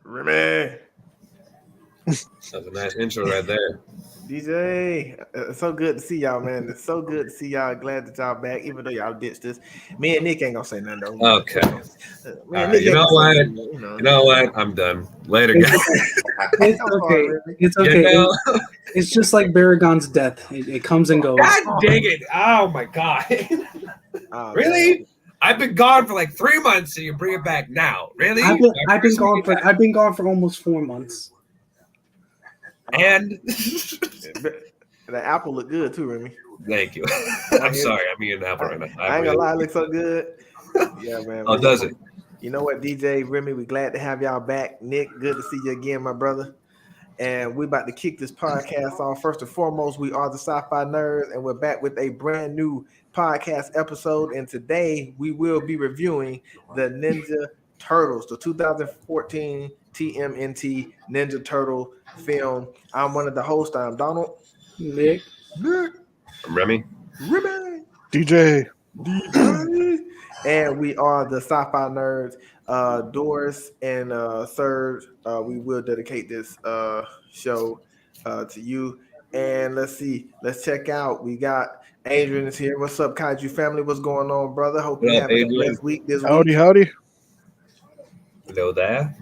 Remy. That's a nice intro right there. DJ, it's so good to see y'all, man. It's so good to see y'all. Glad that y'all back, even though y'all ditched us. Me and Nick ain't gonna say nothing though. Okay. Me All and right. Nick You ain't know gonna what? say nothing, you know. You know what? I'm done. Later, It's guys. okay. It's I'm okay. sorry, Remy. It's You okay. know? It's just like Baragon's death. It comes and goes. God dang it! Oh my god! Oh, Really? man. I've been gone for like 3 months, and you bring it back now? Really? I've been gone for almost 4 months. And The apple look good too, Remy. thank you. I'm sorry. I'm eating an apple right now. I ain't gonna lie, it looks so good. Yeah, man. Oh, does it? You know what, DJ, Remy, we glad to have y'all back. Nick, good to see you again, my brother. And we're about to kick this podcast off. First and foremost, we are the Sci-Fi Nerds, and we're back with a brand new podcast episode. And today we will be reviewing the Ninja Turtles, the 2014 TMNT Ninja Turtle film. I'm one of the hosts. I'm Donald. Nick. I'm Remy. DJ. And we are the Sci-Fi Nerds. Doris and Serge, we will dedicate this show to you. And let's see, let's check out. We got Adrian is here. What's up, Kaiju family? What's going on, brother? Hope What you up, having a Adrian? blessed week this Howdy, week. howdy. Hello there.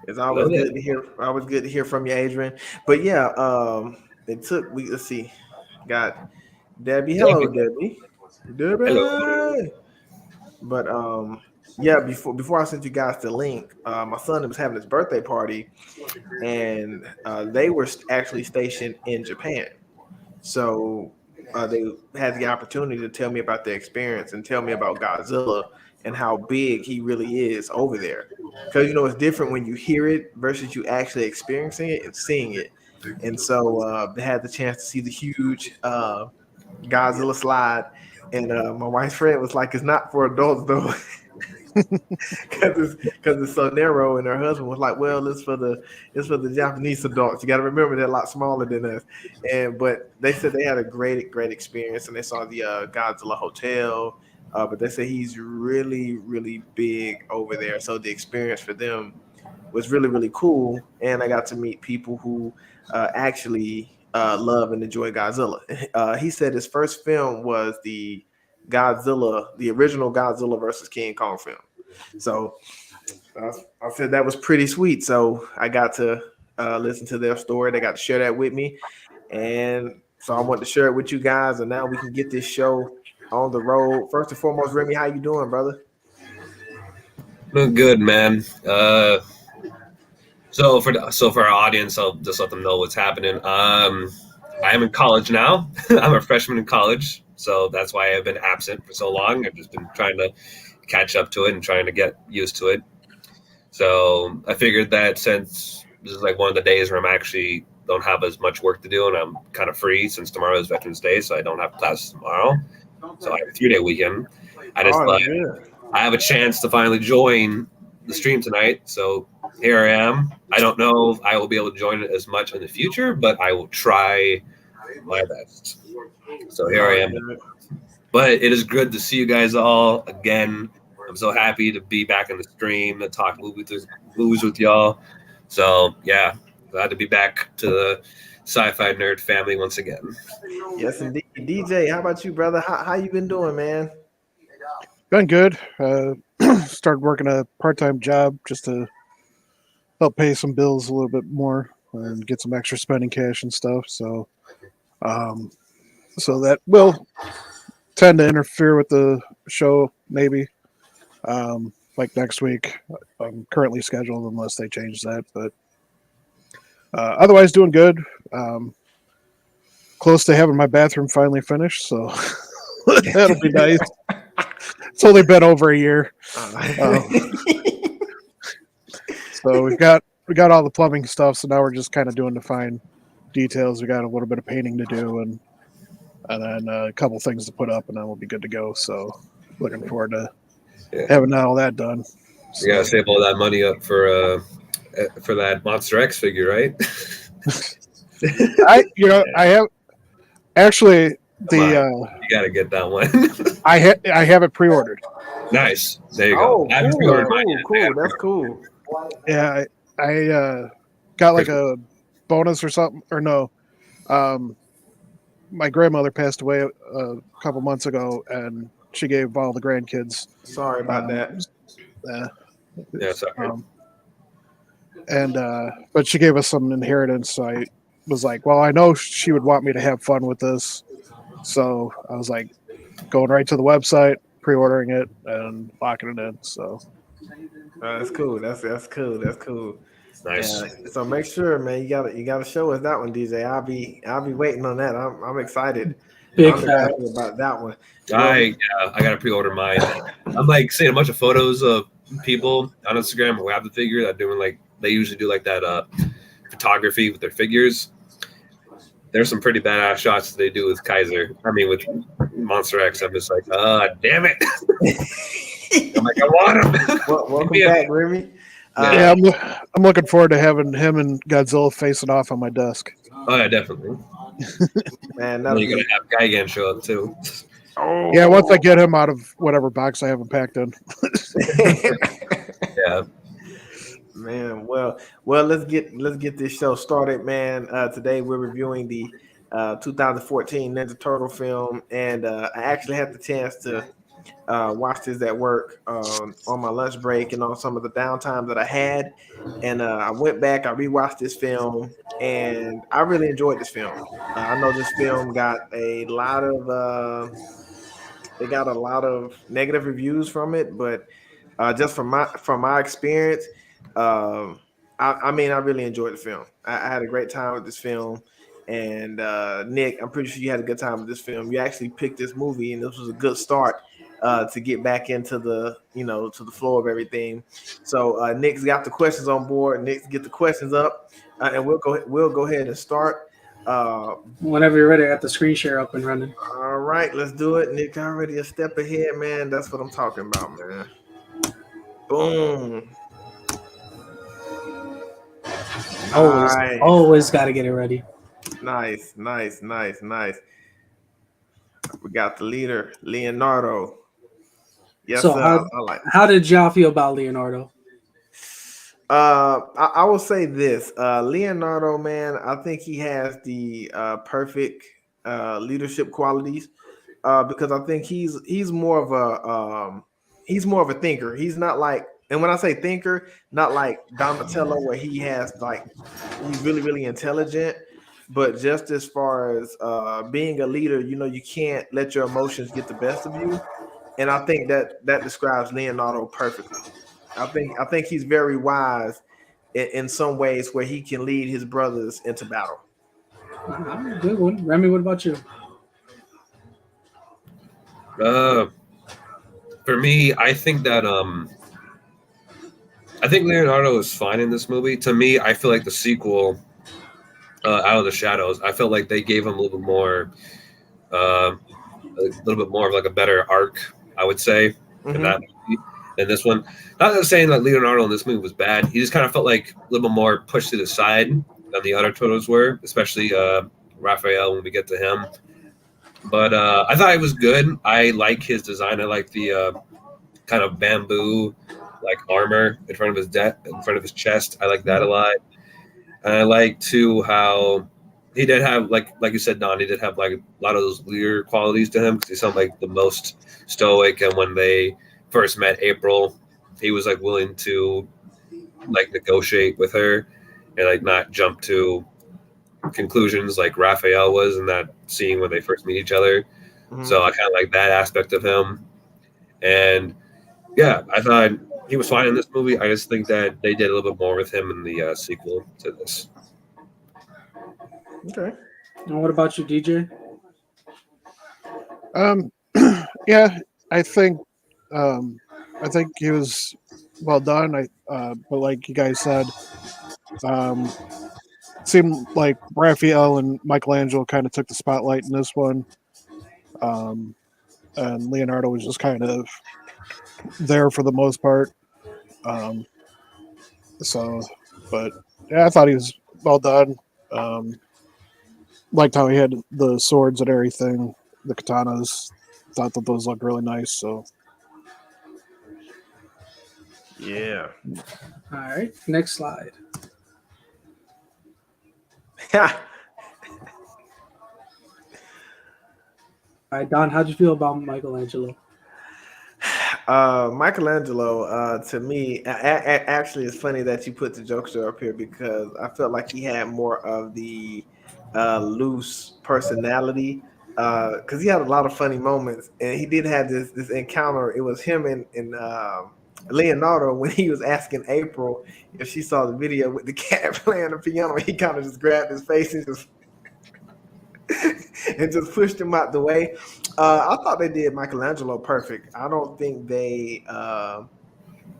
It's always Hello there. good to hear. Always good to hear from you, Adrian. But yeah, let's see. Got Debbie. Hello, Debbie. Hello. But yeah, before I sent you guys the link, my son was having his birthday party, and they were actually stationed in Japan. So they had the opportunity to tell me about their experience and tell me about Godzilla and how big he really is over there. Because it's different when you hear it versus you actually experiencing it and seeing it. And so they had the chance to see the huge Godzilla slide. And my wife's friend was like, "It's not for adults though." Because it's so narrow, and her husband was like, "Well, it's for the Japanese adults. You got to remember they're a lot smaller than us." But they said they had a great experience, and they saw the Godzilla Hotel. But they said he's really really big over there, so the experience for them was really really cool. And I got to meet people who actually love and enjoy Godzilla. He said his first film was the original Godzilla versus King Kong film. So I said that was pretty sweet. So I got to listen to their story. They got to share that with me, and so I wanted to share it with you guys. And now we can get this show on the road. First and foremost, Remy, how you doing, brother? Doing good, man. So for our audience, I'll just let them know what's happening. I am in college now. I'm a freshman in college, so that's why I've been absent for so long. I've just been trying to catch up to it and trying to get used to it. So I figured that since this is like one of the days where I'm actually don't have as much work to do and I'm kind of free since tomorrow is Veterans Day, so I don't have classes tomorrow. So I have a 3-day weekend. I just thought I have a chance to finally join the stream tonight. So here I am. I don't know if I will be able to join it as much in the future, but I will try my best. So here I am. But it is good to see you guys all again. I'm so happy to be back in the stream to talk movies with y'all. So yeah, glad to be back to the Sci-Fi Nerd family once again. Yes, indeed. DJ, how about you, brother? How you been doing, man? Been good. Started working a part-time job just to help pay some bills a little bit more and get some extra spending cash and stuff. So that will tend to interfere with the show maybe. Like next week, I'm currently scheduled unless they change that. But otherwise, doing good. Close to having my bathroom finally finished, so that'll be nice. It's only been over a year, so we got all the plumbing stuff. So now we're just kind of doing the fine details. We got a little bit of painting to do, and then a couple things to put up, and then we'll be good to go. So looking forward to having all that done. You gotta save all that money up for that Monster X figure, right? I have actually you gotta get that one. I have it pre-ordered. Nice. There you go. I haven't pre-ordered mine yet. Cool. That's cool. Yeah, I got like a bonus or something, or no. My grandmother passed away a couple months ago, and she gave all the grandkids. Sorry about that. Uh, Yeah, sorry. and but she gave us some inheritance. So I was like, well, I know she would want me to have fun with this, so I was like, going right to the website, pre-ordering it, and locking it in. So That's cool. That's cool. That's cool. Nice. Yeah. So make sure, man, you gotta show us that one, DJ. I'll be waiting on that. I'm excited. Big I'm fact. excited about that one. I gotta pre-order mine. I'm like seeing a bunch of photos of people on Instagram who have the figure that doing like they usually do like that photography with their figures. There's some pretty badass shots that they do with Kaiser. I mean with Monster X. I'm just like, damn it. I'm like, I want him. Welcome back, Remy. yeah, I'm looking forward to having him and Godzilla facing off on my desk. Oh yeah, definitely. Man, Then you're gonna have Gigan show up too. Oh. Yeah, once I get him out of whatever box I haven't packed in. Yeah. Man, well, let's get this show started, man. Today we're reviewing the 2014 Ninja Turtle film, and I actually had the chance to watch this at work on my lunch break and on some of the downtime that I had. And I went back, I rewatched this film, and I really enjoyed this film. I know this film got a lot of negative reviews from it, but just from my experience, I mean, I really enjoyed the film. I had a great time with this film. And Nick, I'm pretty sure you had a good time with this film. You actually picked this movie, and this was a good start to get back into the to the flow of everything. So Nick's got the questions on board. Nick's get the questions up, and we'll go ahead and start. Whenever you're ready, I got the screen share up and running. All right, let's do it. Nick already a step ahead, man. That's what I'm talking about, man. Boom. Always got to get it ready. Nice. We got the leader, Leonardo. Yes, So sir. I like. How did y'all feel about Leonardo? I will say this, Leonardo, man. I think he has the perfect leadership qualities because I think he's more of a thinker. He's not like, and when I say thinker, not like Donatello, where he has like he's really really intelligent, but just as far as being a leader, you can't let your emotions get the best of you, and I think that describes Leonardo perfectly. I think he's very wise in some ways where he can lead his brothers into battle. Good one. Remy, what about you? For me, I think that I think Leonardo is fine in this movie. To me, I feel like the sequel, Out of the Shadows, I felt like they gave him a little bit more of like a better arc, I would say, in that movie than this one. Not that saying that Leonardo in this movie was bad. He just kind of felt like a little bit more pushed to the side than the other Turtles were, especially Raphael when we get to him. But I thought it was good. I like his design. I like the kind of bamboo like armor in front of his chest. I like that a lot. And I like too how he did have like you said, Don. He did have like a lot of those leader qualities to him because he sounded like the most stoic. And when they first met April, he was like willing to like negotiate with her and like not jump to conclusions like Raphael was in that scene when they first meet each other. So I kind of like that aspect of him. And yeah, I thought he was fine in this movie. I just think that they did a little bit more with him in the sequel to this. Okay. And what about you, DJ? Yeah, I think he was well done. But like you guys said, it seemed like Raphael and Michelangelo kind of took the spotlight in this one, and Leonardo was just kind of there for the most part. But yeah, I thought he was well done. Liked how he had the swords and everything, the katanas. Thought that those looked really nice. So Yeah. All right, next slide. All right, Don, how'd you feel about Michelangelo? Michelangelo, to me, actually, it's funny that you put the jokester up here because I felt like he had more of the loose personality. Because he had a lot of funny moments, and he did have this encounter. It was him and Leonardo when he was asking April if she saw the video with the cat playing the piano. He kind of just grabbed his face and just and just pushed him out the way. I thought they did Michelangelo perfect. I don't think they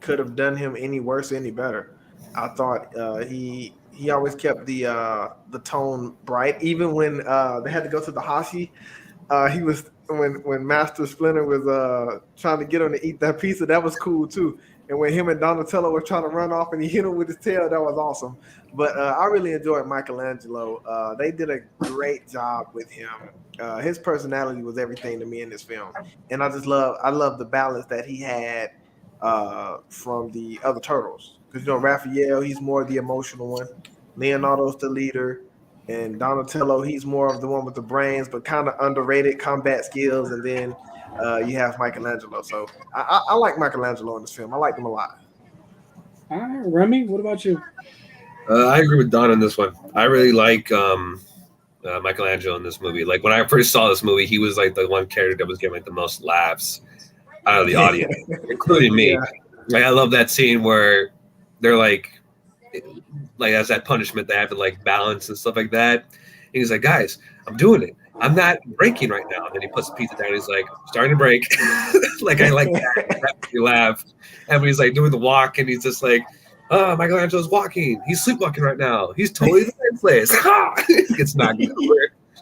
could have done him any worse, any better. I thought he always kept the tone bright, even when they had to go to the Hashi. He was when Master Splinter was trying to get him to eat that pizza. That was cool too. And when him and Donatello were trying to run off and he hit him with his tail, that was awesome. But I really enjoyed Michelangelo. They did a great job with him. His personality was everything to me in this film, and I love the balance that he had from the other turtles. Because Raphael, he's more the emotional one. Leonardo's the leader. And Donatello, he's more of the one with the brains, but kind of underrated combat skills. And then you have Michelangelo. So I like Michelangelo in this film. I like him a lot. All right, Remy, what about you? I agree with Don on this one. I really like Michelangelo in this movie. Like when I first saw this movie, he was like the one character that was getting like the most laughs out of the audience, including me. Yeah. Like I love that scene where they're like as that punishment they have to like balance and stuff like that. And he's like, guys, I'm doing it. I'm not breaking right now. And then he puts the pizza down. He's like, starting to break. Like I like that. You laugh. And when he's like doing the walk, and he's just like, oh, Michelangelo's walking. He's sleepwalking right now. He's totally in the right place. It's not good.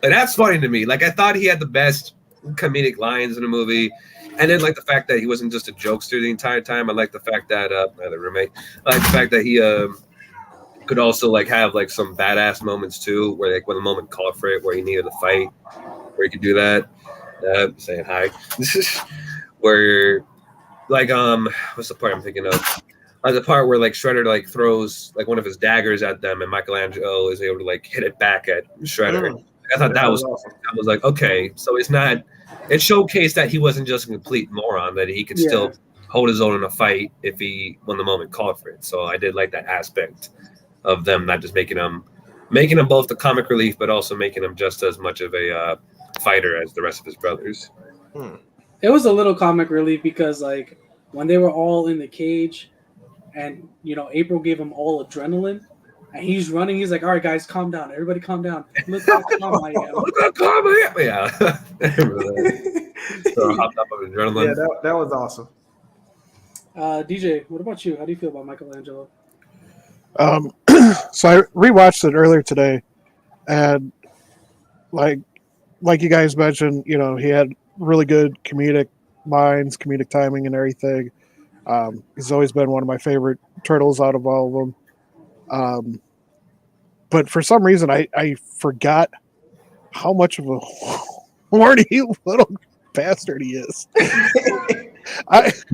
Like that's funny to me. Like I thought he had the best comedic lines in the movie. And then like the fact that he wasn't just a jokester the entire time. I like the fact that my other roommate, I like the fact that he could also like have like some badass moments too, where like when the moment called for it, where he needed to fight, where he could do that. Saying hi. Where like what's the part I'm thinking of? The part where like Shredder like throws like one of his daggers at them, and Michelangelo is able to like hit it back at Shredder. I thought that was awesome. I was like, okay, so it's not. It showcased that he wasn't just a complete moron; that he could still hold his own in a fight when the moment called for it. So I did like that aspect of them not just making him both the comic relief, but also making him just as much of a fighter as the rest of his brothers. It was a little comic relief because like when they were all in the cage, and April gave him all adrenaline, and he's running. He's like, "All right, guys, calm down. Everybody, calm down. Look how calm I am. Look how calm I am." Yeah. So hopped up of adrenaline. Yeah, that was awesome. DJ, what about you? How do you feel about Michelangelo? So I rewatched it earlier today, and like you guys mentioned, he had really good comedic lines, comedic timing, and everything. He's always been one of my favorite turtles out of all of them. But for some reason, I forgot how much of a horny little bastard he is.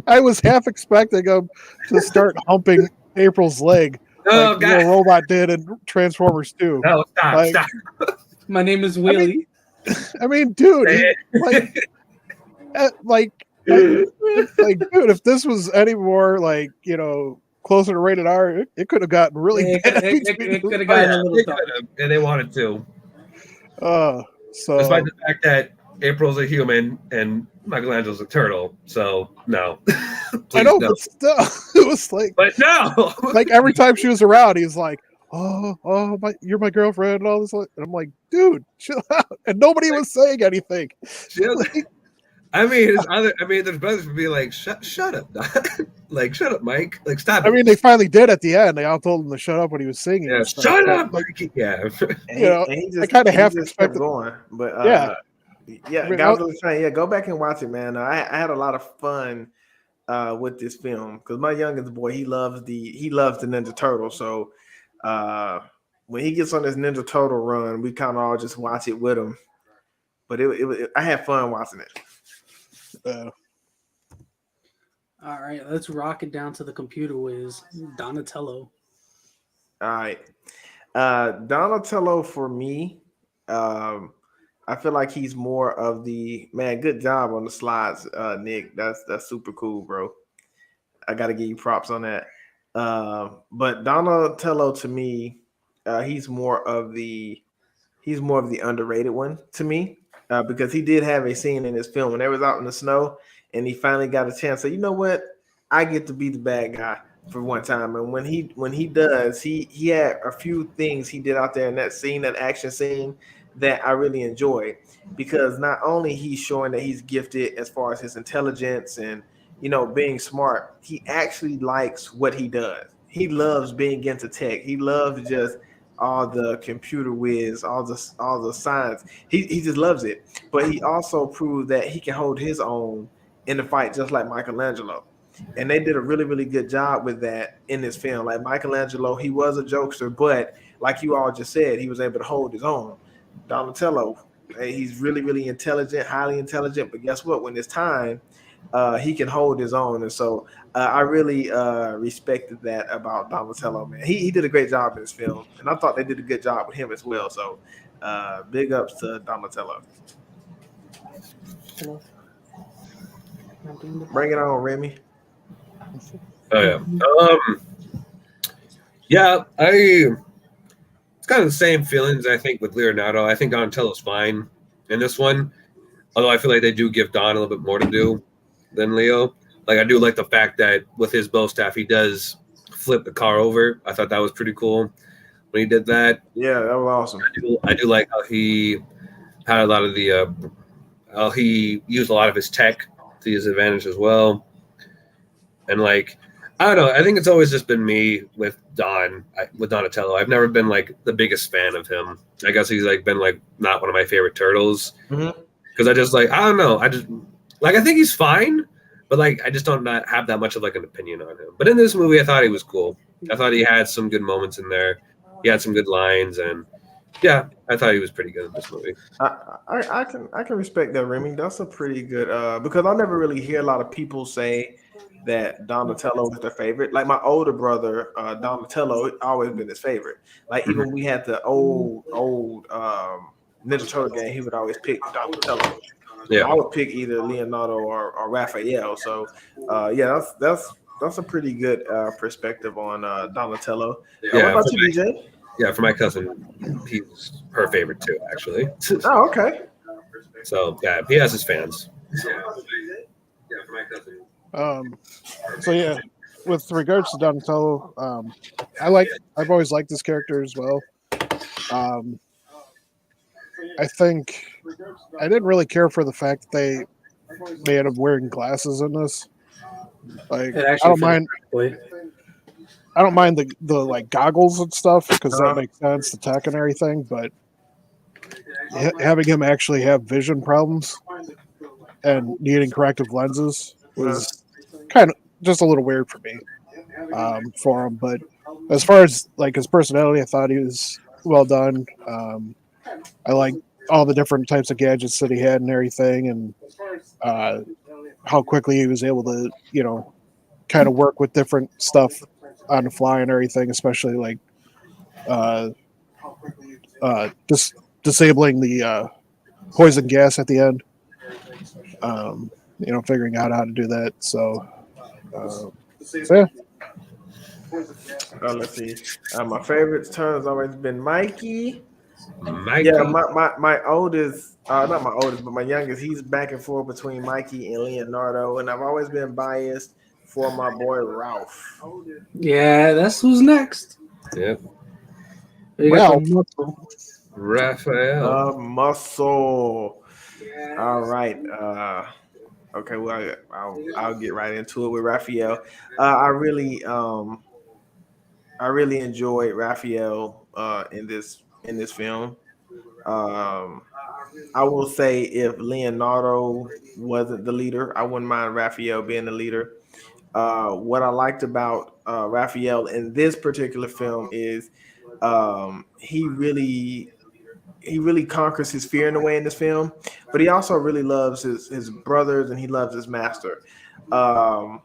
I was half expecting him to start humping April's leg. Like the little robot did in Transformers 2. No, stop. My name is Wheelie. I mean, dude, dude, if this was any more like, closer to rated R, it could have gotten really bad. It could have gotten a little dark. And they wanted to. So despite the fact that April's a human and Michelangelo's a turtle, so no. I know, no. But still, it was like, but no, like every time she was around, he was like, "Oh, you're my girlfriend," and all this. And I'm like, "Dude, chill out!" And nobody was saying anything. There's brothers would be like, "Shut up, like shut up, Mike, like stop." I mean, they finally did at the end. They all told him to shut up when he was singing. Yeah, shut up, like, yeah. I kind of have to expect going, but I mean, guys was saying, go back and watch it, man. I had a lot of fun with this film because my youngest boy, he loves the Ninja Turtle. So when he gets on this Ninja Turtle run, we kind of all just watch it with him. But I had fun watching it. All right, let's rock it down to the computer whiz. Donatello. All right. Donatello for me, um, I feel like he's more of the man. Good job on the slides, Nick. That's super cool, bro. I got to give you props on that. But Donatello to me, he's more of the underrated one to me, because he did have a scene in his film when they was out in the snow, and he finally got a chance. So you know what, I get to be the bad guy for one time. And when he does, he had a few things he did out there in that scene, that action scene, that I really enjoyed, because not only he's showing that he's gifted as far as his intelligence and being smart, he actually likes what he does. He loves being into tech. He loves just all the computer whiz, all the science. He just loves it. But he also proved that he can hold his own in the fight, just like Michelangelo. And they did a really, really good job with that in this film. Like Michelangelo, he was a jokester, but like you all just said, he was able to hold his own. Donatello, he's really, really intelligent, highly intelligent. But guess what? When it's time, he can hold his own. And so I really respected that about Donatello, man. He did a great job in this film, and I thought they did a good job with him as well. So big ups to Donatello. Hello. I'm doing the Bring it on, Remy. Oh yeah. Yeah, it's kind of the same feelings I think with Leonardo. I think Donatello's fine in this one, although I feel like they do give Don a little bit more to do than Leo. Like I do like the fact that with his bow staff, he does flip the car over. I thought that was pretty cool when he did that. Yeah, that was awesome. I do like how he had a lot of the how he used a lot of his tech to his advantage as well. And like I don't know, I think it's always just been me with with Donatello. I've never been like the biggest fan of him. I guess he's like been like not one of my favorite turtles because I just like I don't know. I just like I think he's fine, but like I just don't not have that much of like an opinion on him. But in this movie, I thought he was cool. I thought he had some good moments in there. He had some good lines, and yeah, I thought he was pretty good in this movie. I can respect that, Remy. That's a pretty good because I never really hear a lot of people say that Donatello is their favorite. Like my older brother, Donatello, always been his favorite. Like even we had the old Ninja Turtle game, he would always pick Donatello. Yeah, I would pick either Leonardo or Raphael. So yeah, that's a pretty good perspective on Donatello. What yeah, about you, DJ? yeah. For my cousin, he's her favorite too, actually. Oh, okay. So yeah, he has his fans. Yeah, for my cousin. So yeah, with regards to Donatello, I've always liked this character as well. I think I didn't really care for the fact that they made him wearing glasses in this. Like It I actually don't mind. perfectly. I don't mind the like goggles and stuff because Uh-huh. that makes sense, the tech and everything. But having him actually have vision problems and needing corrective lenses was kind of just a little weird for me for him. But as far as like his personality, I thought he was well done. I like all the different types of gadgets that he had and everything, and how quickly he was able to, kind of work with different stuff on the fly and everything, especially like just disabling the poison gas at the end. Figuring out how to do that. So yeah. Let's see. My favorite turn has always been Mikey. Mikey. Yeah, my oldest, not my oldest, but my youngest, he's back and forth between Mikey and Leonardo, and I've always been biased for my boy Ralph. Yeah, that's who's next. Yep. You got the muscle. Raphael. Muscle. All right. Okay. Well, I'll get right into it with Raphael. I really enjoyed Raphael in this film. Um, I will say if Leonardo wasn't the leader, I wouldn't mind Raphael being the leader. What I liked about Raphael in this particular film is he really conquers his fear in a way in this film, but he also really loves his brothers and he loves his master. Um,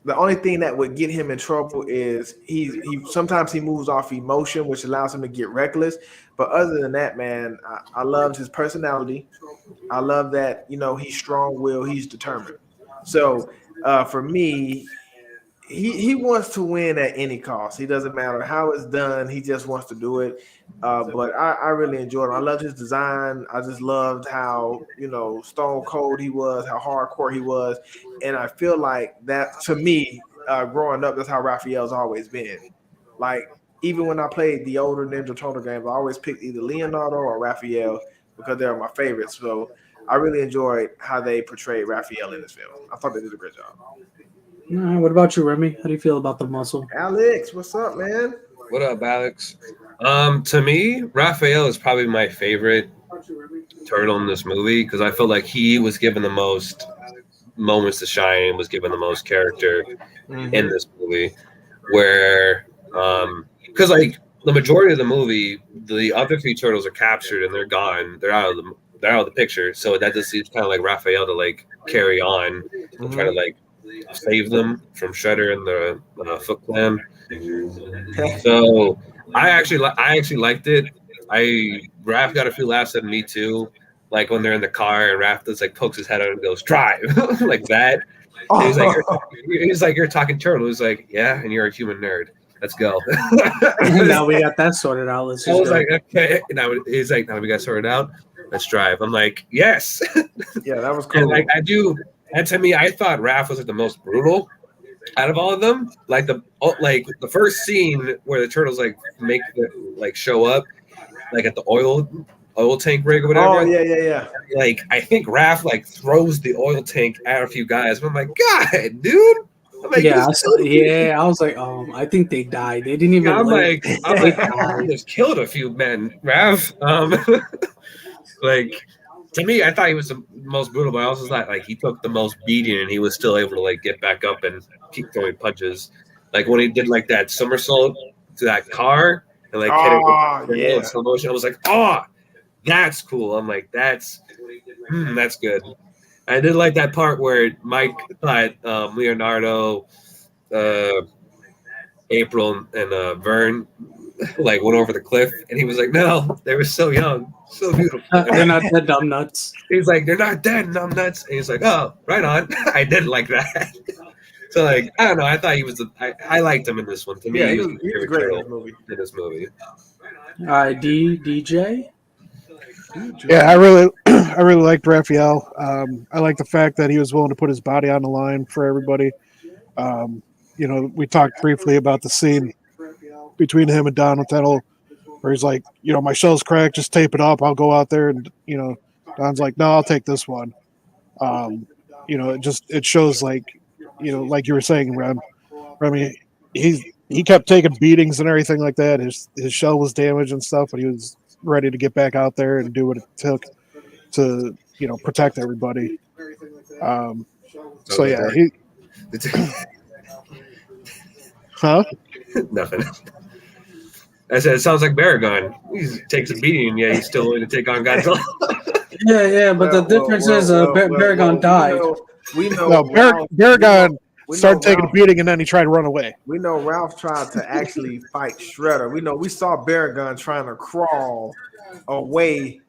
the only thing that would get him in trouble is he sometimes he moves off emotion, which allows him to get reckless. But other than that, man, I loved his personality. I love that, he's strong-willed, he's determined. So for me, he wants to win at any cost. He doesn't matter how it's done. He just wants to do it. But I really enjoyed him. I loved his design. I just loved how, stone cold he was, how hardcore he was. And I feel like that, to me, growing up, that's how Raphael's always been. Like, even when I played the older Ninja Turtle games, I always picked either Leonardo or Raphael because they're my favorites. So I really enjoyed how they portrayed Raphael in this film. I thought they did a great job. What about you, Remy? How do you feel about the muscle? Alex, what's up, man? What up, Alex? To me, Raphael is probably my favorite turtle in this movie because I feel like he was given the most moments to shine, was given the most character in this movie. Where, because like the majority of the movie, the other three turtles are captured and they're gone. They're out of the picture. So that just seems kind of like Raphael to like carry on and try to like save them from Shredder and the Foot Clan. So I actually liked it. Raph got a few laughs at me too, like when they're in the car and Raph just like pokes his head out and goes drive like that. He's like, you're talking turtle. He's like, yeah, and you're a human nerd. Let's go. Now we got that sorted out. I was like, okay. Now he's like, now we got sorted out. Let's drive. I'm like, yes. Yeah, that was cool. And like I do. And to me, I thought Raph was like the most brutal out of all of them. Like the first scene where the turtles show up, like at the oil tank rig or whatever. Oh yeah. Like I think Raph like throws the oil tank at a few guys. But I'm like, God, dude. I'm like, I was like, I think they died. They didn't even. I'm like, I just killed a few men, Raph. Like. To me, I thought he was the most brutal, but I also thought like he took the most beating and he was still able to like get back up and keep throwing punches. Like when he did like that somersault to that car and like hit it with slow motion, I was like, oh, that's cool. I'm like, that's good. I did like that part where Mike thought Leonardo, April, and Vern like went over the cliff, and he was like, no, they were so young, so beautiful. They're not dead, dumb nuts. He's like, they're not dead, dumb nuts. And he's like, oh, right on. I did like that. So like, I don't know. I thought he was I liked him in this one. To me, he was great in this movie. All right, DJ. Yeah, I really liked Raphael. I like the fact that he was willing to put his body on the line for everybody. We talked briefly about the scene between him and Donatello, where he's like, my shell's cracked, just tape it up. I'll go out there, and Don's like, no, I'll take this one. It shows like you were saying, Remy, he kept taking beatings and everything like that. His shell was damaged and stuff, but he was ready to get back out there and do what it took to protect everybody. So yeah, huh? Nothing. I said it sounds like Baragon. He takes a beating, and he's still willing to take on Godzilla. Yeah, but the difference is Baragon died. We know Baragon started taking a beating, and then he tried to run away. We know Ralph tried to actually fight Shredder. We saw Baragon trying to crawl away.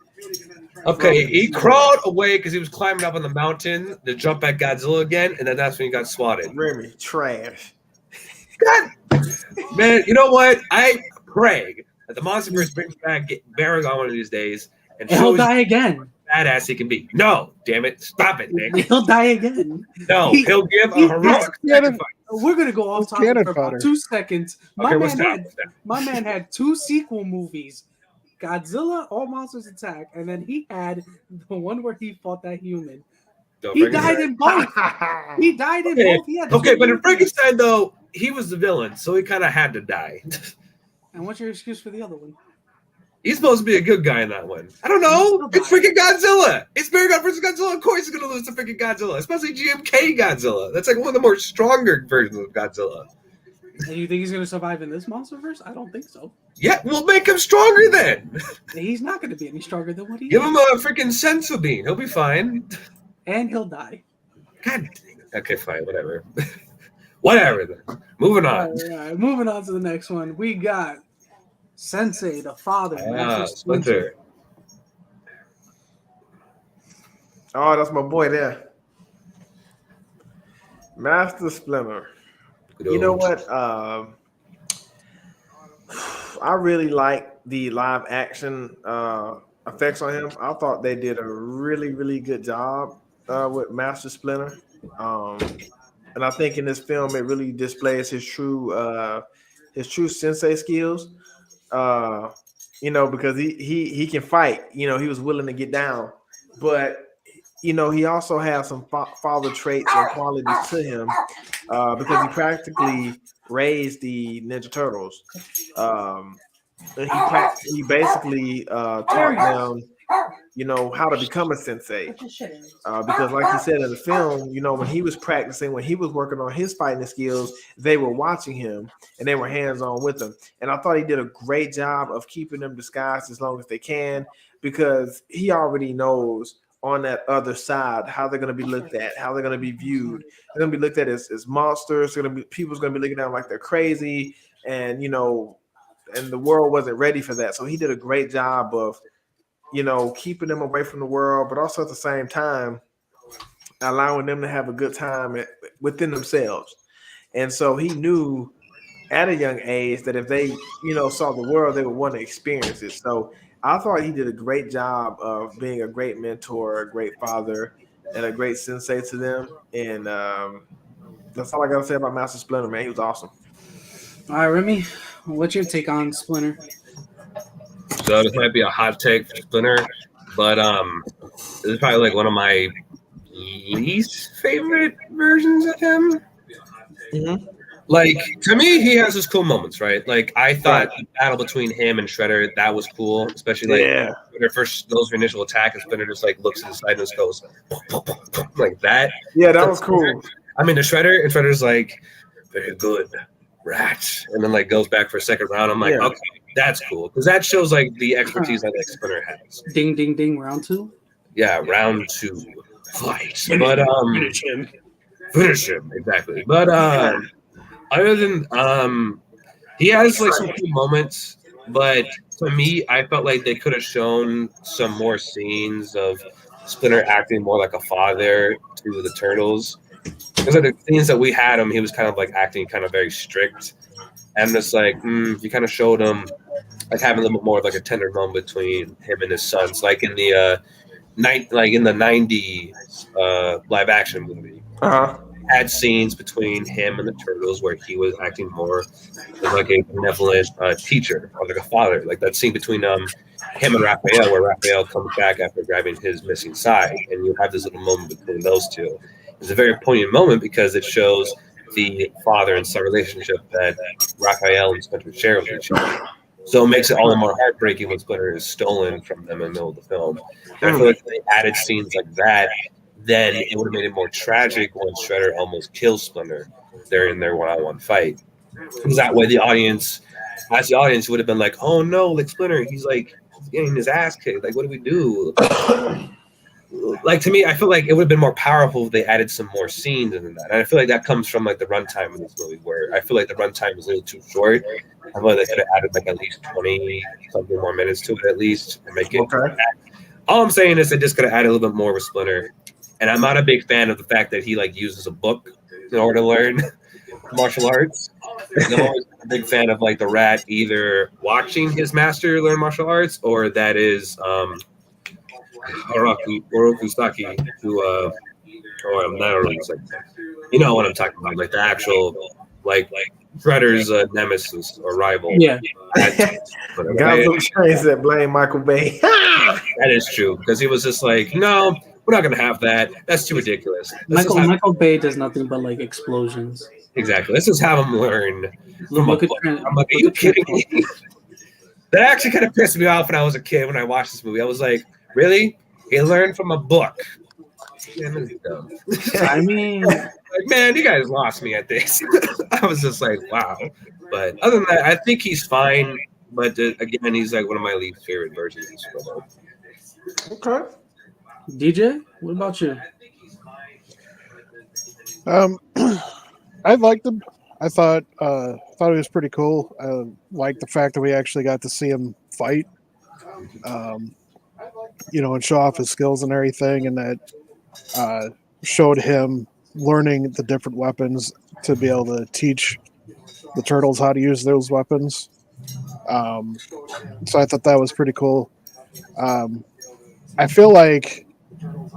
Okay, he crawled away because he was climbing up on the mountain to jump at Godzilla again, and then that's when he got swatted. Remy, trash. God, man, you know what? I pray that the MonsterVerse brings back Baragon one of these days, and he'll die again. Badass he can be. No, damn it, stop it, Nick. He'll die again. No, he'll give a heroic sacrifice. We're gonna go off topic for about 2 seconds. My man had 2 sequel movies. Godzilla, All Monsters Attack, and then he had the one where he fought that human. He died in both. He died in both. Okay, but in Frankenstein, though, he was the villain, so he kind of had to die. And what's your excuse for the other one? He's supposed to be a good guy in that one. I don't know. It's freaking Godzilla. It's Baragon versus Godzilla. Of course he's going to lose to freaking Godzilla, especially GMK Godzilla. That's like one of the more stronger versions of Godzilla. And you think he's going to survive in this MonsterVerse? I don't think so. Yeah, we'll make him stronger then. He's not going to be any stronger than what he is. Give him a freaking sensu bean. He'll be fine. And he'll die. God. Okay, fine. Whatever. Whatever. Then. Moving on. All right. Moving on to the next one. We got Sensei, the father, Master Splinter. Oh, that's my boy there. Master Splinter. You know what? I really like the live action effects on him. I thought they did a really, really good job with Master Splinter. And I think in this film it really displays his true sensei skills. Because he can fight. He was willing to get down, but he also has some father traits and qualities to him because he practically raised the Ninja Turtles. And he basically taught them, how to become a sensei. Because like he said in the film, when he was practicing, when he was working on his fighting skills, they were watching him and they were hands-on with him. And I thought he did a great job of keeping them disguised as long as they can, because he already knows on that other side how they're going to be looked at, how they're going to be viewed. They're going to be looked at as monsters. People's going to be looking at them like they're crazy, and and the world wasn't ready for that. So he did a great job of keeping them away from the world, but also at the same time allowing them to have a good time within themselves. And so he knew at a young age that if they saw the world, they would want to experience it. So I thought he did a great job of being a great mentor, a great father, and a great sensei to them. And that's all I got to say about Master Splinter, man. He was awesome. All right, Remy, what's your take on Splinter? So this might be a hot take for Splinter, but this is probably like one of my least favorite versions of him. Mm-hmm. Like, to me, he has his cool moments, right? Like, I thought the battle between him and Shredder, that was cool, especially like when it first goes for initial attack and Splinter just like looks at the side and just goes like that. Yeah, that was cool. I mean, the Shredder, and Shredder's like, very good, rat, and then like goes back for a second round. I'm like, okay, that's cool, because that shows like the expertise that like Splinter has. Ding, ding, ding, round 2? Yeah, round 2, fight. But finish him, exactly. But other than he has like some cool moments, but to me, I felt like they could have shown some more scenes of Splinter acting more like a father to the Turtles. Because of the scenes that we had him, he was kind of like acting kind of very strict, and just like you kind of showed him like having a little bit more of like a tender moment between him and his sons, like in the in the '90s live action movie. Had scenes between him and the Turtles where he was acting more like a benevolent teacher or like a father. Like that scene between him and Raphael, where Raphael comes back after grabbing his missing side, and you have this little moment between those two. It's a very poignant moment because it shows the father and son relationship that Raphael and Splinter share with each other. So it makes it all the more heartbreaking when Splinter is stolen from them in the middle of the film. And I feel like if they added scenes like that, then it would have made it more tragic when Shredder almost kills Splinter during their one-on-one fight. Because that way the audience would have been like, oh no, like Splinter, he's like getting his ass kicked. Like, what do we do? Like, to me, I feel like it would have been more powerful if they added some more scenes in that. And I feel like that comes from like the runtime of this movie, where I feel like the runtime is a little too short. I feel like they could have added like at least 20 something more minutes to it at least to make it. Okay. All I'm saying is they just could have added a little bit more with Splinter. And I'm not a big fan of the fact that he like uses a book in order to learn martial arts. I'm always a big fan of like the rat either watching his master learn martial arts, or that is Orokusaki, who or I'm not Orokusaki. You know what I'm talking about, like the actual like Shredder's nemesis or rival. Yeah. Guys look strange that blame Michael Bay. That is true, because he was just like, no, we're not gonna have that. That's too ridiculous. Michael Bay does nothing but like explosions. Exactly. Let's just have him learn. I'm like, are you kidding me? That actually kind of pissed me off when I was a kid when I watched this movie. I was like, really? He learned from a book. I mean, like, man, you guys lost me at this. I was just like, wow. But other than that, I think he's fine. But again, he's like one of my least favorite versions. Okay. DJ, what about you? I I liked him. I thought it was pretty cool. Like the fact that we actually got to see him fight, and show off his skills and everything, and that showed him learning the different weapons to be able to teach the turtles how to use those weapons. So I thought that was pretty cool. I feel like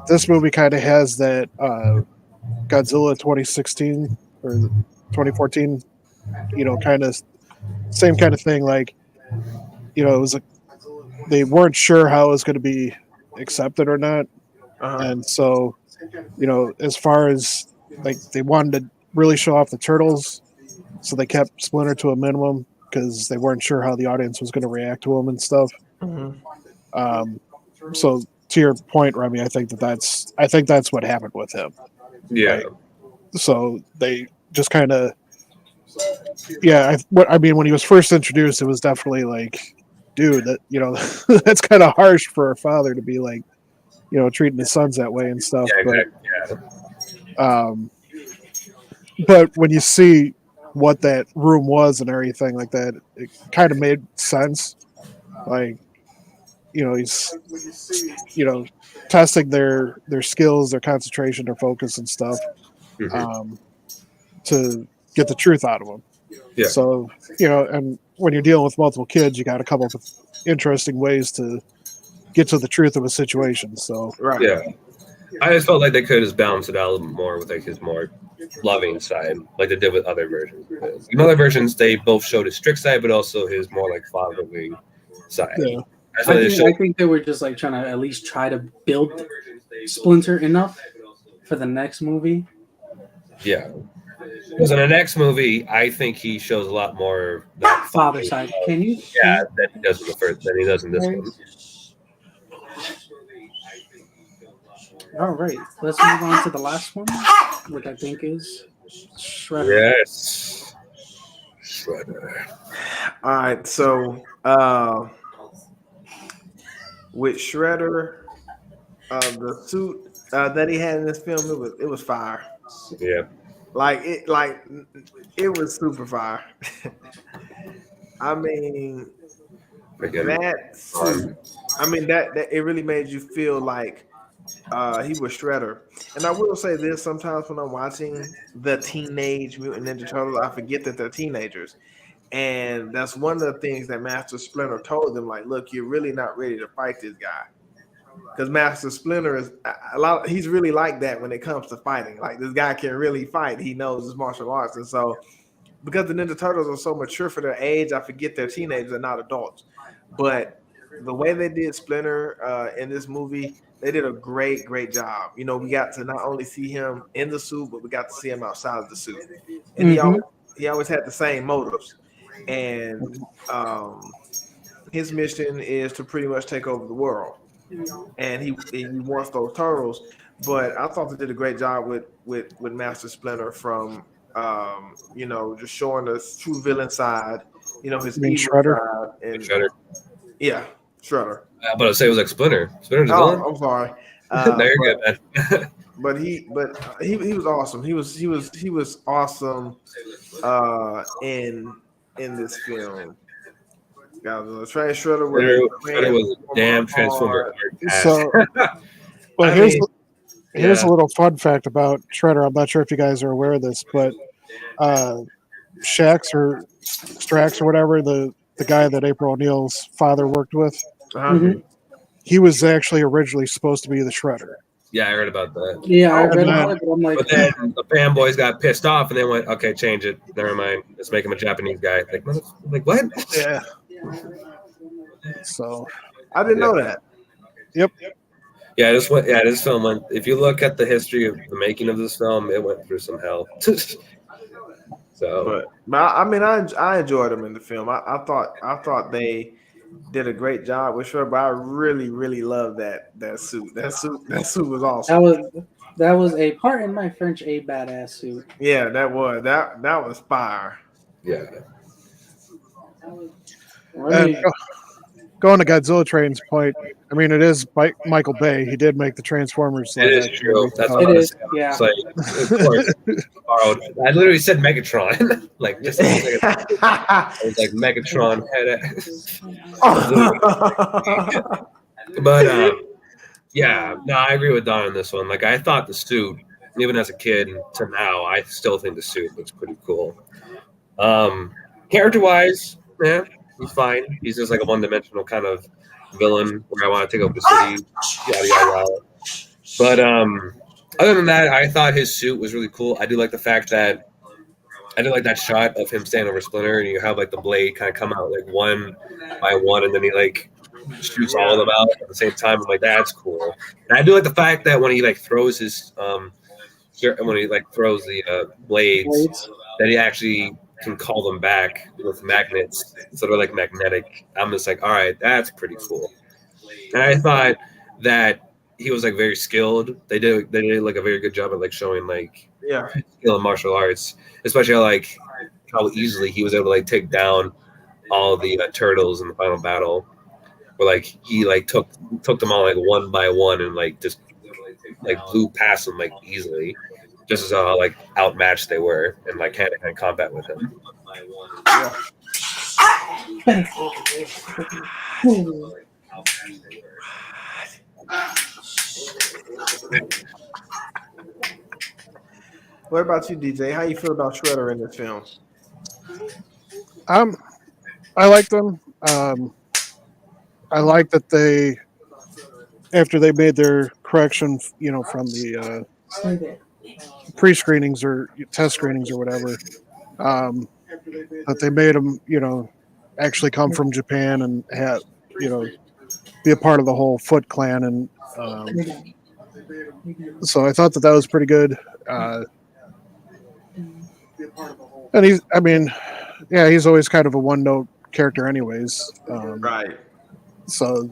this movie kind of has that Godzilla 2016 or 2014, kind of same kind of thing. Like, it was they weren't sure how it was going to be accepted or not, and so as far as like they wanted to really show off the turtles, so they kept Splinter to a minimum because they weren't sure how the audience was going to react to him and stuff. So to your point, Remy, I think that's what happened with him. Yeah. Like, so they just kind of, when he was first introduced, it was definitely like, dude, that that's kind of harsh for a father to be like, treating his sons that way and stuff. Yeah, exactly. But when you see what that room was and everything like that, it kind of made sense. Like, he's, testing their skills, their concentration, their focus and stuff, to get the truth out of them. Yeah. So, and when you're dealing with multiple kids, you got to come up with interesting ways to get to the truth of a situation. So, Yeah. I just felt like they could just balance it out a little more with like his more loving side, like they did with other versions. In other versions, they both showed his strict side, but also his more like fatherly side. Yeah. I think they were just like trying to at least try to build Splinter enough for the next movie. Yeah. Because in the next movie, I think he shows a lot more that father side. Can you? Yeah, that he does in the first, than he does in this one. All right, let's move on to the last one, which I think is Shredder. Yes. Shredder. All right, so with Shredder, the suit that he had in this film, it was fire. Yeah. It was super fire. I mean, that suit. I mean that it really made you feel like he was Shredder. And I will say this: sometimes when I'm watching the Teenage Mutant Ninja Turtles, I forget that they're teenagers. And that's one of the things that Master Splinter told them, like, look, you're really not ready to fight this guy. Because Master Splinter is he's really like that when it comes to fighting. Like, this guy can really fight. He knows his martial arts. And so, because the Ninja Turtles are so mature for their age, I forget they're teenagers and not adults. But the way they did Splinter in this movie, they did a great, great job. We got to not only see him in the suit, but we got to see him outside of the suit. And he always had the same motives. And his mission is to pretty much take over the world, and he wants those turtles. But I thought they did a great job with Master Splinter from just showing us true villain side, his evil Shredder? side, and Shredder. Yeah, Shredder. But I say it was like Splinter. Splinter's a villain. I'm sorry. There you go, man. But he was awesome. He was awesome in this film. The Train Shredder was a damn transformer. So, here's a little fun fact about Shredder. I'm not sure if you guys are aware of this, but Shax or Strax or whatever, the guy that April O'Neil's father worked with, he was actually originally supposed to be the Shredder. Yeah, I heard about that. Yeah, I read about it, but I'm like, but then the fanboys got pissed off and they went, "Okay, change it. Never mind. Let's make him a Japanese guy." Like what? Yeah. So I didn't know that. Yep. Yeah, this film went. If you look at the history of the making of this film, it went through some hell. But I mean, I enjoyed them in the film. I thought they did a great job with Shredder, but I really, really love that suit. That suit was awesome. That was a part in my French a badass suit. Yeah, that was fire. Yeah. Go going to Godzilla Train's point, I mean, it is Michael Bay. He did make the Transformers. It is action true. movie. That's So- what It I is, was yeah. It's like, of course, borrowed. I literally said Megatron, like just a second. I was like Megatron but yeah, no, I agree with Don on this one. Like I thought the suit, even as a kid to now, I still think the suit looks pretty cool. Character wise, yeah, he's fine. He's just like a one-dimensional kind of villain where I want to take over the city, yada yada yada. But other than that, I thought his suit was really cool. I do like the fact that I did like that shot of him standing over Splinter, and you have like the blade kind of come out like one by one, and then he like shoots all of them out at the same time. I'm like, that's cool. And I do like the fact that when he like throws his when he like throws the blades, that he actually can call them back with magnets instead of like magnetic. I'm just like, all right, that's pretty cool. And I thought that he was like very skilled. They did like a very good job of like showing like skill in martial arts, especially like how easily he was able to like take down all the turtles in the final battle. Where like he like took them all like one by one and like just like blew past them like easily, just as how like outmatched they were in like hand-to-hand combat with him. What about you, DJ? How you feel about Shredder in this film? I like them. I like that they, after they made their correction, from the pre-screenings or test screenings or whatever, that they made them, actually come from Japan and have, be a part of the whole Foot Clan, and so I thought that was pretty good. And he's always kind of a one-note character, anyways. Right. So,